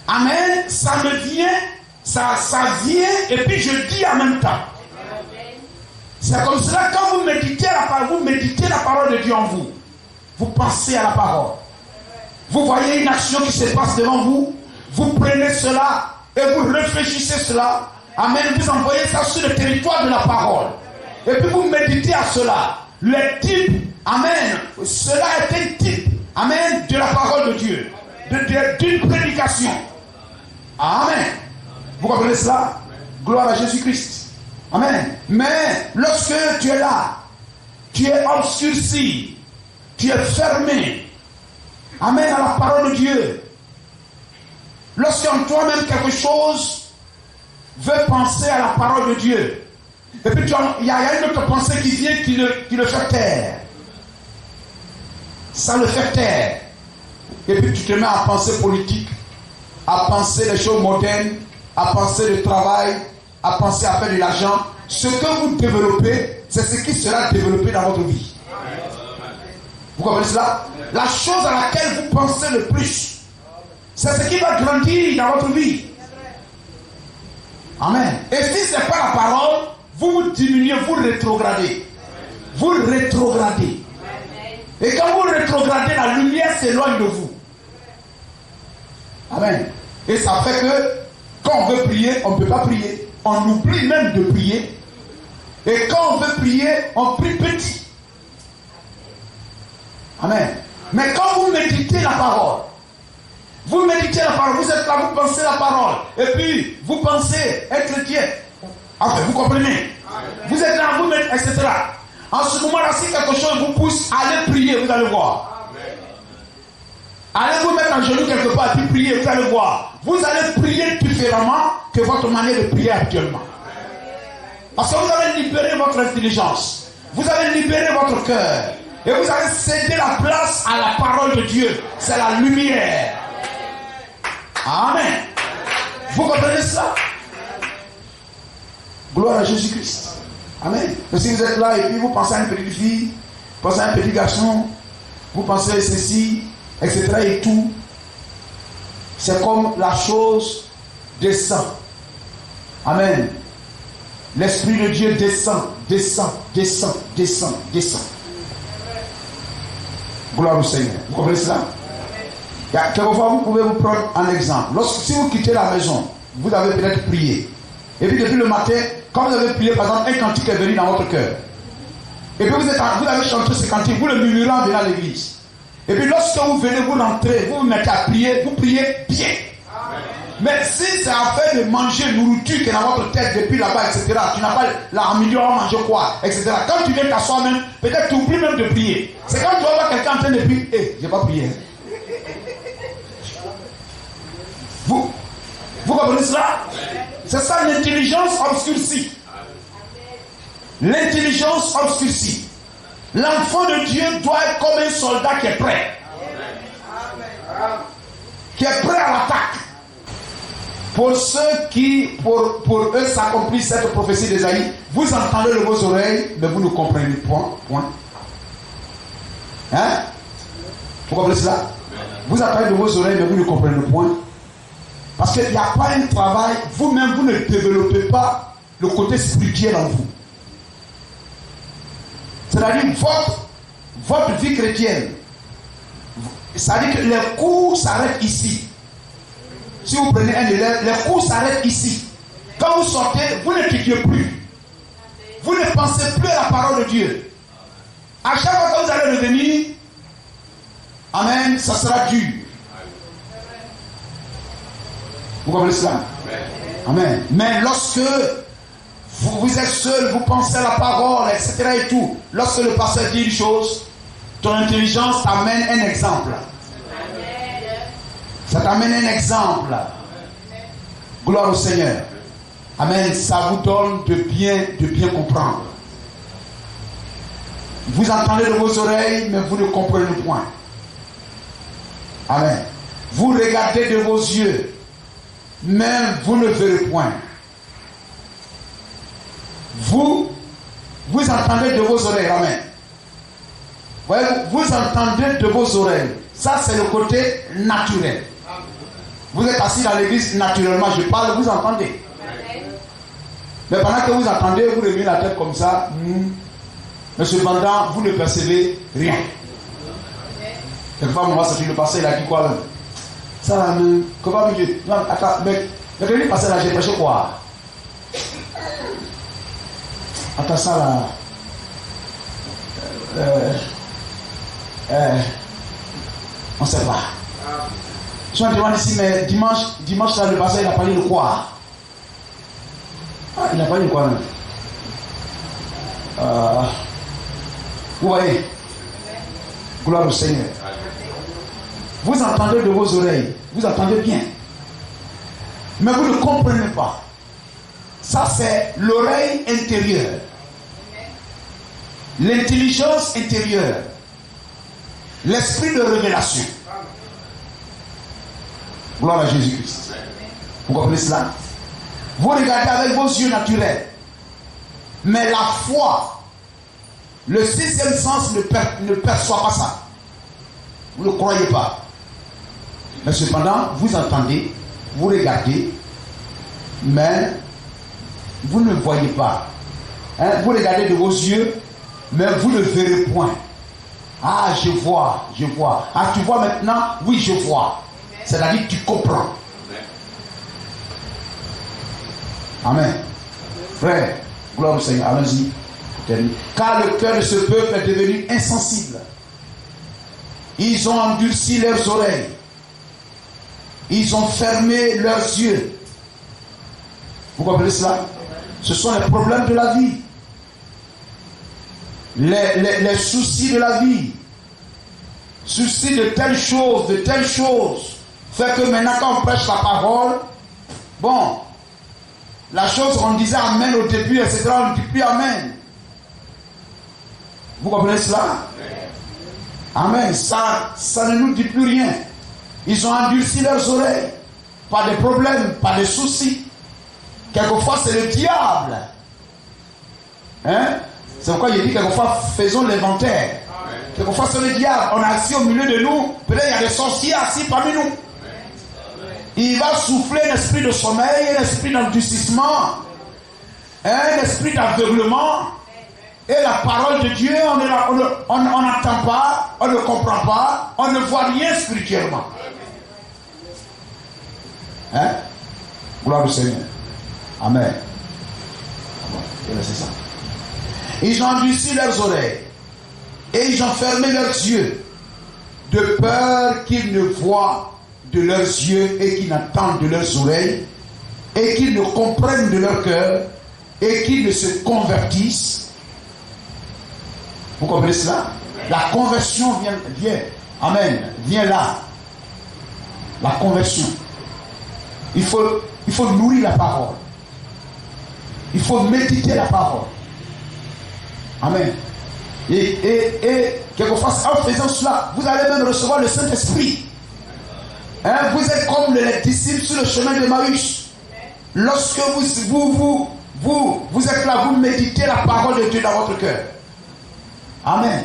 amen, ça me vient, ça vient et puis je dis en même temps. C'est comme cela, quand vous méditez la parole de Dieu en vous. Vous pensez à la parole. Vous voyez une action qui se passe devant vous. Vous prenez cela et vous réfléchissez cela. Amen. Vous envoyez ça sur le territoire de la parole. Et puis vous méditez à cela. Le type, amen. Cela est un type, amen, de la parole de Dieu. D'une prédication. Amen. Vous comprenez cela? Gloire à Jésus-Christ. Amen. Mais lorsque tu es là, tu es obscurci, tu es fermé. Amen, à la parole de Dieu. Lorsqu'en toi-même quelque chose veut penser à la parole de Dieu, et puis il y a une autre pensée qui vient qui le fait taire. Ça le fait taire. Et puis tu te mets à penser politique, à penser les choses modernes, à penser le travail, à penser à faire de l'argent. Ce que vous développez, c'est ce qui sera développé dans votre vie. Vous comprenez cela? La chose à laquelle vous pensez le plus, c'est ce qui va grandir dans votre vie. Amen. Et si ce n'est pas la parole, vous vous diminuez, vous rétrogradez. Vous rétrogradez. Et quand vous rétrogradez, la lumière s'éloigne de vous. Amen. Et ça fait que quand on veut prier, on ne peut pas prier. On oublie même de prier. Et quand on veut prier, on prie petit. Amen. Mais quand vous méditez la parole, vous méditez la parole, vous êtes là, vous pensez la parole, et puis vous pensez être chrétien. Enfin, vous comprenez? Vous êtes là, vous mettez, etc. En ce moment-là, si quelque chose vous pousse, allez prier, vous allez voir. Allez vous mettre en genoux quelque part, puis prier, vous allez voir. Vous allez prier différemment que votre manière de prier actuellement. Parce que vous avez libéré votre intelligence. Vous avez libéré votre cœur. Et vous avez cédé la place à la parole de Dieu. C'est la lumière. Amen. Vous comprenez cela? Gloire à Jésus-Christ. Amen. Et si vous êtes là et puis vous pensez à une petite fille, vous pensez à un petit garçon, vous pensez à ceci, etc. et tout, c'est comme la chose descend. Amen. L'Esprit de Dieu descend, descend, descend, descend, descend. Gloire au Seigneur. Vous comprenez cela? Quelquefois, vous pouvez vous prendre un exemple. Si vous quittez la maison, vous avez peut-être prié. Et puis depuis le matin, quand vous avez prié, par exemple, un cantique est venu dans votre cœur. Et puis vous avez chanté ce cantique, vous le murmurez en venant à l'église. Et puis lorsque vous venez, vous rentrez, vous vous mettez à prier, vous priez bien. Mais si c'est affaire de manger nourriture qui est dans votre tête depuis là-bas, etc., tu n'as pas la milieu à manger quoi, etc. Quand tu viens t'asseoir même, peut-être tu oublies même de prier. C'est quand tu vas voir quelqu'un en train de prier, hey, j'ai pas prié. Vous comprenez cela? C'est ça l'intelligence obscurcie. L'intelligence obscurcie. L'enfant de Dieu doit être comme un soldat qui est prêt. Qui est prêt à l'attaque. Pour ceux qui, pour eux, s'accomplissent cette prophétie d'Ésaïe, vous entendez de vos oreilles, mais vous ne comprenez point. Hein? Vous comprenez cela? Vous entendez de vos oreilles, mais vous ne comprenez point. Parce qu'il n'y a pas un travail, vous-même, vous ne développez pas le côté spirituel en vous. C'est-à-dire, votre vie chrétienne, c'est-à-dire que les cours s'arrêtent ici. Si vous prenez un élève, les cours s'arrêtent ici. Quand vous sortez, vous n'étudiez plus. Vous ne pensez plus à la parole de Dieu. À chaque fois que vous allez revenir, amen, ça sera dur. Vous comprenez cela? Amen. Mais lorsque vous êtes seul, vous pensez à la parole, etc. et tout, lorsque le pasteur dit une chose, ton intelligence t'amène un exemple. Ça t'amène un exemple. Gloire au Seigneur. Amen. Ça vous donne de bien comprendre. Vous entendez de vos oreilles, mais vous ne comprenez point. Amen. Vous regardez de vos yeux, mais vous ne verrez point. Vous entendez de vos oreilles. Amen. Vous entendez de vos oreilles. Ça, c'est le côté naturel. Vous êtes assis dans l'église naturellement, je parle, vous entendez. Mais pendant que vous entendez, vous levez la tête comme ça. Mais cependant, vous ne percevez rien. Quelquefois, on va sortir le passé, il a dit quoi même? Ça là, comment vous dites? Non, attends, mais le passé là, j'ai prêché quoi? Attends, ça là. On ne sait pas. Je me demande ici, mais dimanche là, le passé, il a parlé de quoi? Ah, il a parlé de quoi même? Vous voyez? Gloire au Seigneur. Vous entendez de vos oreilles, vous entendez bien. Mais vous ne comprenez pas. Ça, c'est l'oreille intérieure. L'intelligence intérieure. L'esprit de révélation. Gloire à Jésus-Christ. Vous comprenez cela? Vous regardez avec vos yeux naturels. Mais la foi Le sixième sens ne perçoit pas ça. Vous ne croyez pas. Mais cependant, vous entendez, vous regardez, mais vous ne voyez pas. Hein? Vous regardez de vos yeux, mais vous ne verrez point. Ah, je vois, je vois. Ah, tu vois maintenant? Oui, je vois. C'est-à-dire que tu comprends. Amen. Frère, gloire au Seigneur, allons-y. Car le cœur de ce peuple est devenu insensible. Ils ont endurci leurs oreilles. Ils ont fermé leurs yeux. Vous comprenez cela? Ce sont les problèmes de la vie. Les soucis de la vie. Soucis de telle chose, fait que maintenant quand on prêche la parole, bon, la chose on disait amen au début, etc., on ne dit plus amen. Vous comprenez cela? Amen. Ça ne nous dit plus rien. Ils ont endurci leurs oreilles. Pas de problèmes, pas de soucis. Quelquefois c'est le diable. Hein? C'est pourquoi il dit quelquefois faisons l'inventaire. Quelquefois c'est le diable. On est assis au milieu de nous. Peut-être il y a des sorciers assis parmi nous. Il va souffler un esprit de sommeil, un esprit d'endurcissement, un esprit d'aveuglement. Et la parole de Dieu, on n'entend pas, on ne comprend pas, on ne voit rien spirituellement. Hein? Gloire au Seigneur. Amen. C'est ça. Ils ont endurci leurs oreilles et ils ont fermé leurs yeux de peur qu'ils ne voient de leurs yeux et qu'ils n'entendent de leurs oreilles et qu'ils ne comprennent de leur cœur et qu'ils ne se convertissent. Vous comprenez cela? La conversion vient. Amen. Vient là. La conversion. Il faut nourrir la parole. Il faut méditer la parole. Amen. Et quelquefois, en faisant cela, vous allez même recevoir le Saint-Esprit. Hein, vous êtes comme les disciples sur le chemin de Maüs. Lorsque vous êtes là, vous méditez la parole de Dieu dans votre cœur. Amen.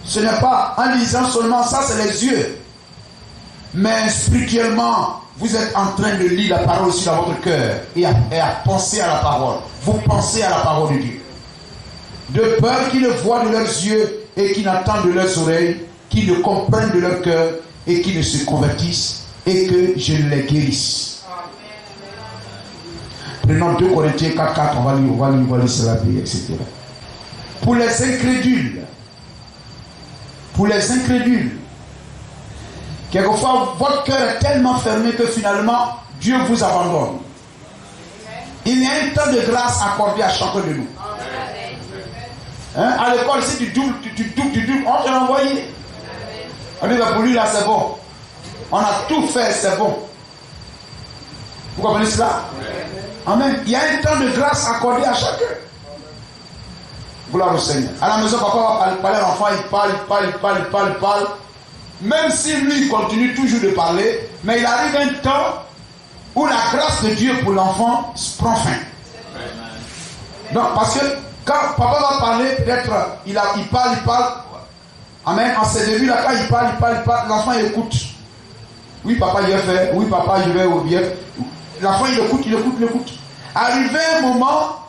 Ce n'est pas en lisant seulement ça, c'est les yeux. Mais spirituellement, vous êtes en train de lire la parole aussi dans votre cœur et à penser à la parole. Vous pensez à la parole de Dieu. De peur qu'ils ne voient de leurs yeux et qu'ils n'entendent de leurs oreilles, qu'ils ne comprennent de leur cœur et qu'ils ne se convertissent et que je les guérisse. Prenons 2 Corinthiens 4.4, on va lire cela, etc. Pour les incrédules, quelquefois votre cœur est tellement fermé que finalement Dieu vous abandonne. Il y a un temps de grâce accordé à chacun de nous. Hein? À l'école, si tu doubles, on te l'a envoyé. On dit pour lui là c'est bon. On a tout fait, c'est bon. Vous comprenez cela? Amen. Il y a un temps de grâce accordé à chacun. Gloire au Seigneur. À la maison, papa va parler à l'enfant, il parle. Même si lui continue toujours de parler, mais il arrive un temps où la grâce de Dieu pour l'enfant prend fin. Donc, parce que quand papa va parler, peut-être il parle. Amen. En ces débuts là, quand il parle, l'enfant il écoute. Oui, papa, il a fait. Oui, papa, je vais au bien. L'enfant il écoute. Arrivé un moment,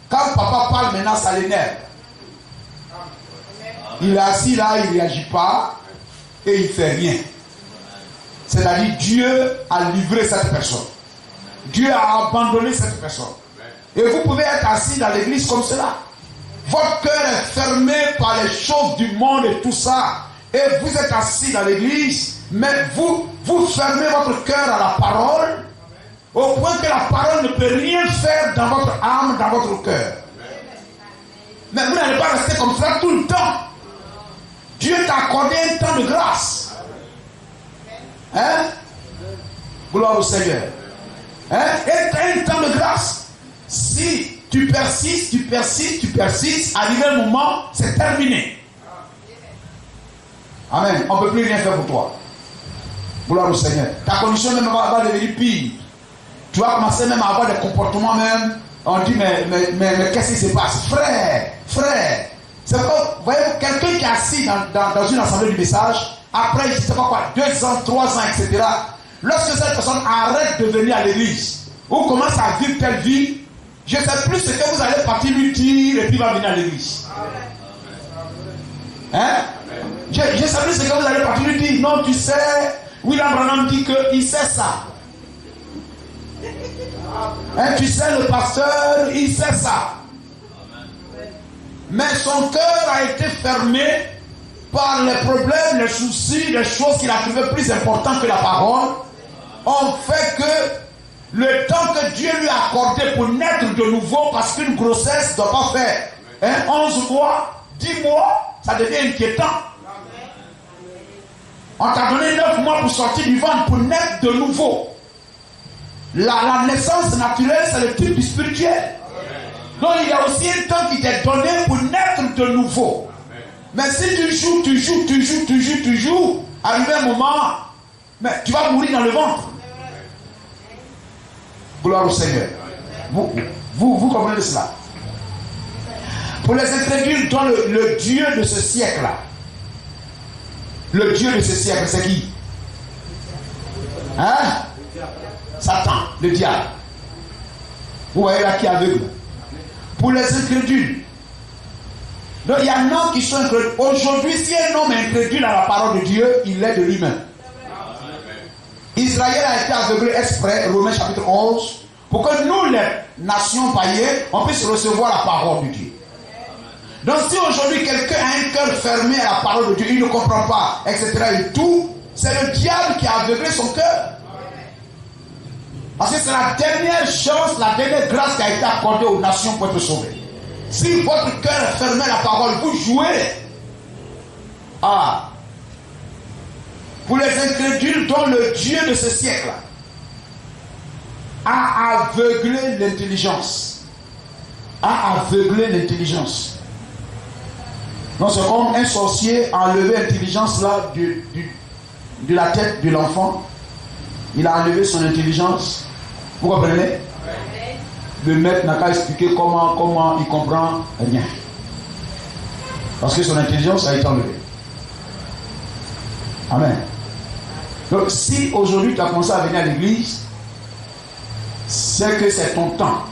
quand papa parle maintenant, ça l'énerve. Il est assis là, il ne réagit pas et il ne fait rien. C'est-à-dire Dieu a livré cette personne. Dieu a abandonné cette personne. Et vous pouvez être assis dans l'église comme cela. Votre cœur est fermé par les choses du monde et tout ça. Et vous êtes assis dans l'église, mais vous fermez votre cœur à la parole, au point que la parole ne peut rien faire dans votre âme, dans votre cœur. Mais vous n'allez pas rester comme ça tout le temps. Dieu t'a accordé un temps de grâce. Hein? Gloire au Seigneur. Hein? Un temps de grâce. Si tu persistes, arrivé un moment, c'est terminé. Amen. On ne peut plus rien faire pour toi. Gloire au Seigneur. Ta condition même va devenir pire. Tu vas commencer même à avoir des comportements même. On dit, mais qu'est-ce qui se passe? Frère, C'est comme, vous voyez, quelqu'un qui est assis dans une assemblée du message, après, je ne sais pas quoi, 2 ans, 3 ans, etc. Lorsque cette personne arrête de venir à l'église, ou commence à vivre telle vie, je ne sais plus ce que vous allez partir lui dire et puis il va venir à l'église. Hein? Je ne sais plus ce que vous allez partir lui dire. Non, tu sais, William Branham dit qu'il sait ça. Hein, tu sais, le pasteur, il sait ça. Mais son cœur a été fermé par les problèmes, les soucis, les choses qu'il a trouvées plus importantes que la parole, ont fait que le temps que Dieu lui a accordé pour naître de nouveau, parce qu'une grossesse ne doit pas faire 11 mois, 10 mois, ça devient inquiétant. On t'a donné 9 mois pour sortir du ventre, pour naître de nouveau. La naissance naturelle, c'est le type du spirituel. Donc il y a aussi un temps qui t'est donné pour naître de nouveau. Mais si tu joues, arrivé un moment, mais tu vas mourir dans le ventre. Gloire au Seigneur. Vous comprenez cela? Pour les incrédules, dont le Dieu de ce siècle-là, le Dieu de ce siècle, c'est qui? Hein? Satan, le diable. Vous voyez là qui est aveugle. Pour les incrédules. Donc il y en a qui sont incrédules. Aujourd'hui, si un homme est incrédule à la parole de Dieu, il est de lui-même. Israël a été aveuglé exprès, Romains chapitre 11, pour que nous, les nations païennes, on puisse recevoir la parole de Dieu. Donc si aujourd'hui quelqu'un a un cœur fermé à la parole de Dieu, il ne comprend pas, etc. et tout, c'est le diable qui a aveuglé son cœur. Parce que c'est la dernière chance, la dernière grâce qui a été accordée aux nations pour être sauvées. Si votre cœur est fermé à la parole, vous jouez. Pour les incrédules dont le Dieu de ce siècle a aveuglé l'intelligence. Donc c'est comme un sorcier a enlevé l'intelligence là de la tête de l'enfant. Il a enlevé son intelligence. Vous comprenez? Le maître n'a qu'à expliquer comment il comprend rien. Parce que son intelligence a été enlevée. Amen. Donc si aujourd'hui tu as commencé à venir à l'église, c'est que c'est ton temps.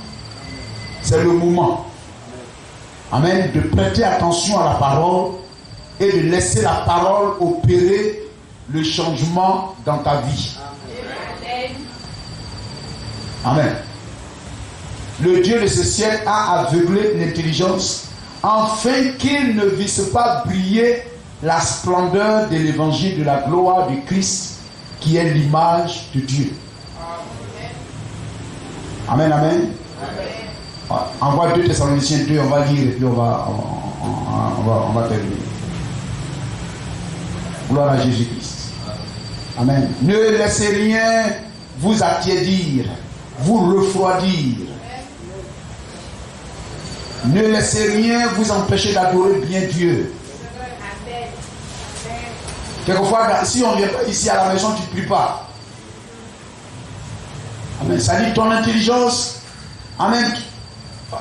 C'est le moment. Amen. De prêter attention à la parole et de laisser la parole opérer le changement dans ta vie. Amen. Le Dieu de ce siècle a aveuglé l'intelligence afin qu'il ne visse pas briller la splendeur de l'évangile de la gloire du Christ qui est l'image de Dieu. Amen, amen. Envoie 2 Thessaloniciens 2, on va lire et puis on va terminer. Gloire à Jésus-Christ. Amen. Ne laissez rien vous attiédir, vous refroidir. Ne laissez rien vous empêcher d'adorer bien Dieu. Quelquefois, si on vient ici à la maison, tu ne pries pas. Amen. Ça dit ton intelligence. Amen.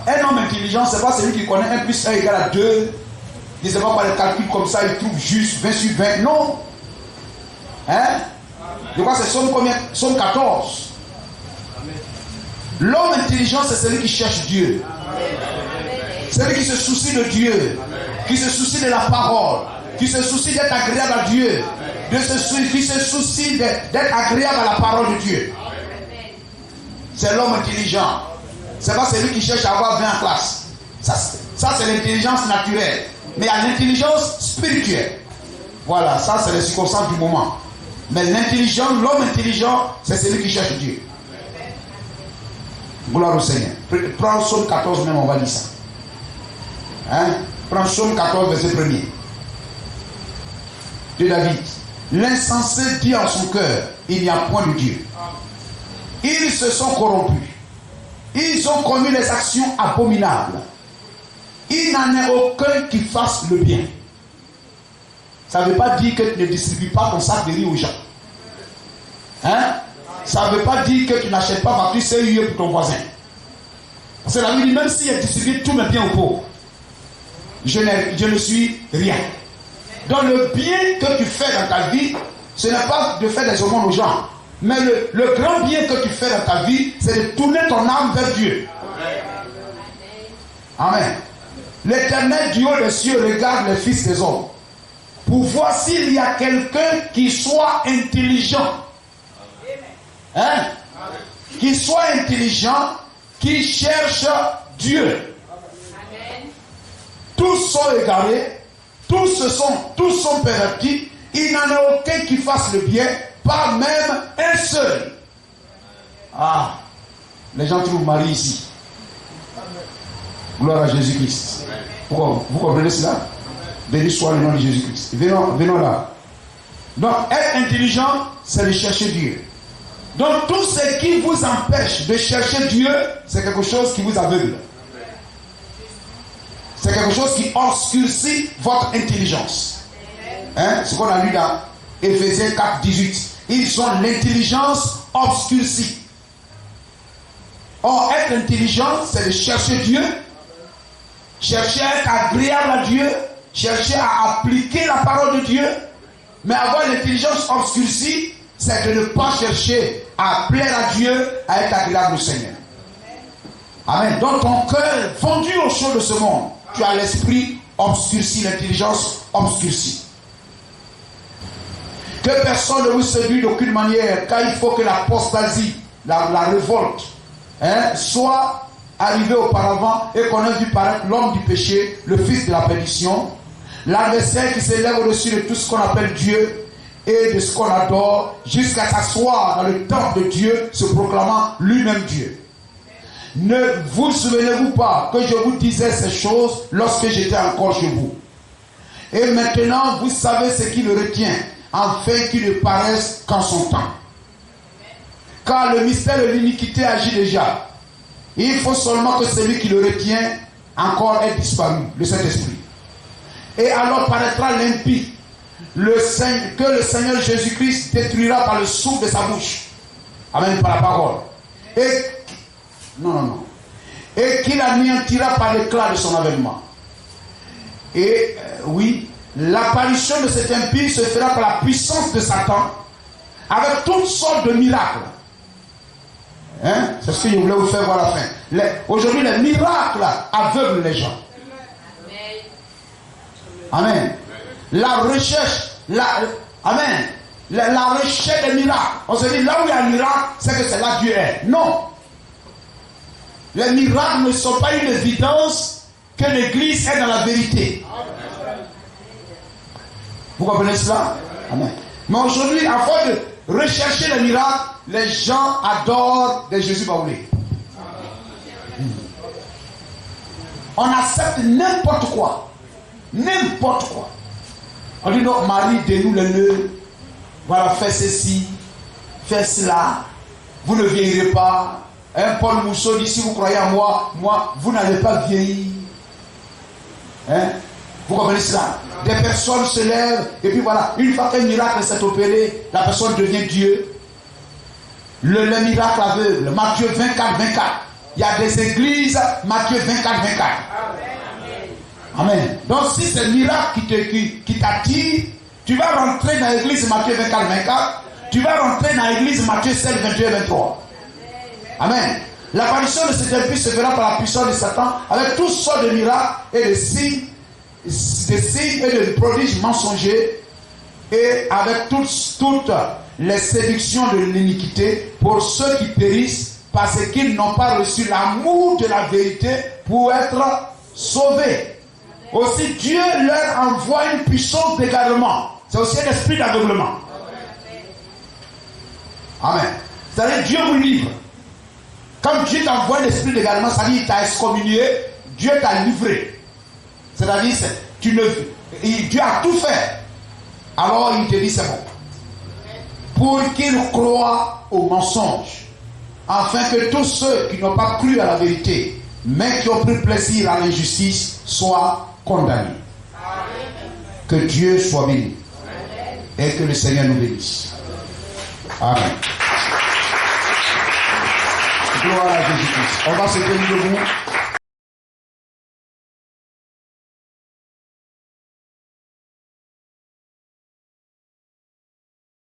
Un homme intelligent, c'est pas celui qui connaît 1 plus 1 égale à 2. Il ne sait pas par les calculs comme ça, il trouve juste 20 sur 20. Non. Hein? Je crois que c'est Somme combien? Somme 14. L'homme intelligent, c'est celui qui cherche Dieu. Celui qui se soucie de Dieu. Qui se soucie de la parole. Qui se soucie d'être agréable à Dieu. Qui se soucie d'être agréable à la parole de Dieu. C'est l'homme intelligent. C'est pas celui qui cherche à avoir 20 en classe. Ça c'est l'intelligence naturelle. Mais il y a l'intelligence spirituelle. Voilà, ça c'est les circonstances du moment. Mais l'intelligent, l'homme intelligent, c'est celui qui cherche Dieu. Gloire au Seigneur. Prends Psaume 14 même, on va lire ça. Hein? Prends Psaume 14, verset 1er. De David. L'insensé dit en son cœur, il n'y a point de Dieu. Ils se sont corrompus. Ils ont commis des actions abominables. Il n'en est aucun qui fasse le bien. Ça ne veut pas dire que tu ne distribues pas ton sac de riz aux gens. Hein? Ça ne veut pas dire que tu n'achètes pas facture CUE pour ton voisin. Parce que la Bible dit, même s'il a distribué tous mes biens aux pauvres, je ne suis rien. Donc le bien que tu fais dans ta vie, ce n'est pas de faire des aumônes aux gens. Mais le grand bien que tu fais dans ta vie, c'est de tourner ton âme vers Dieu. Amen. L'Éternel du haut des cieux regarde les fils des hommes pour voir s'il y a quelqu'un qui soit intelligent. Hein? Qui soit intelligent, qui cherche Dieu. Tous sont égarés, tous sont pervertis. Il n'en a aucun qui fasse le bien, pas même un seul. Ah, les gens trouvent Marie ici. Gloire à Jésus-Christ. Vous comprenez cela? Béni soit le nom de Jésus-Christ. Venons là. Donc, être intelligent, c'est de chercher Dieu. Donc, tout ce qui vous empêche de chercher Dieu, c'est quelque chose qui vous aveugle. C'est quelque chose qui obscurcit votre intelligence. Hein? Ce qu'on a lu dans Éphésiens 4, 18. Ils ont l'intelligence obscurcie. Or, être intelligent, c'est de chercher Dieu, chercher à être agréable à Dieu, chercher à appliquer la parole de Dieu. Mais avoir l'intelligence obscurcie, c'est de ne pas chercher à plaire à Dieu, à être agréable au Seigneur. Amen. Dans ton cœur, vendu aux choses de ce monde, tu as l'esprit obscurci, l'intelligence obscurcie. Que personne ne vous séduise d'aucune manière, car il faut que l'apostasie, la révolte, soit arrivée auparavant et qu'on ait vu paraître l'homme du péché, le fils de la perdition, l'adversaire qui s'élève au-dessus de tout ce qu'on appelle Dieu et de ce qu'on adore, jusqu'à s'asseoir dans le temple de Dieu, se proclamant lui-même Dieu. Ne vous souvenez-vous pas que je vous disais ces choses lorsque j'étais encore chez vous? Et maintenant, vous savez ce qui le retient, afin qu'il ne paraisse qu'en son temps. Car le mystère de l'iniquité agit déjà. Il faut seulement que celui qui le retient encore ait disparu, le Saint-Esprit. Et alors paraîtra l'impie, que le Seigneur Jésus-Christ détruira par le souffle de sa bouche. Amen, par la parole. Et qu'il anéantira par l'éclat de son avènement. Et oui, l'apparition de cet impie se fera par la puissance de Satan, avec toutes sortes de miracles. Hein? C'est ce que je voulais vous faire voir à la fin. Aujourd'hui, les miracles aveuglent les gens. Amen. La recherche, amen. La recherche des miracles. On se dit, là où il y a un miracle, c'est que c'est là que Dieu est. Non. Les miracles ne sont pas une évidence que l'Église est dans la vérité. Vous comprenez cela? Amen. Mais aujourd'hui, afin de rechercher les miracles, les gens adorent des Jésus baoulés. On accepte n'importe quoi. N'importe quoi. On dit non, Marie, dénoue le nœud. Voilà, fais ceci, fais cela. Vous ne vieillirez pas. Paul Mousseau dit, si vous croyez en moi, vous n'allez pas vieillir. Hein? Vous comprenez cela? Des personnes se lèvent, et puis voilà, une fois qu'un miracle s'est opéré, la personne devient Dieu. Le miracle aveugle, Matthieu 24, 24. Il y a des églises, Matthieu 24, 24. Amen. Donc si c'est le miracle qui t'attire, tu vas rentrer dans l'église Matthieu 24, 24. Tu vas rentrer dans l'église Matthieu 7, 21, 23. Amen. L'apparition de cet impie se fera par la puissance de Satan, avec toutes sortes de miracles et de signes et de prodiges mensongers, et avec toutes les séductions de l'iniquité pour ceux qui périssent parce qu'ils n'ont pas reçu l'amour de la vérité pour être sauvés. Aussi Dieu leur envoie une puissance d'égarement. C'est aussi un esprit d'aveuglement. Amen. C'est-à-dire Dieu vous livre. Quand Dieu t'envoie l'esprit d'égarement, ça dit qu'il t'a excommunié, Dieu t'a livré. C'est-à-dire Dieu a tout fait. Alors il te dit c'est bon. Pour qu'ils croient au mensonge, afin que tous ceux qui n'ont pas cru à la vérité, mais qui ont pris plaisir à l'injustice, soient condamnés. Que Dieu soit béni. Et que le Seigneur nous bénisse. Amen. Gloire à Jésus-Christ. On va se tenir debout.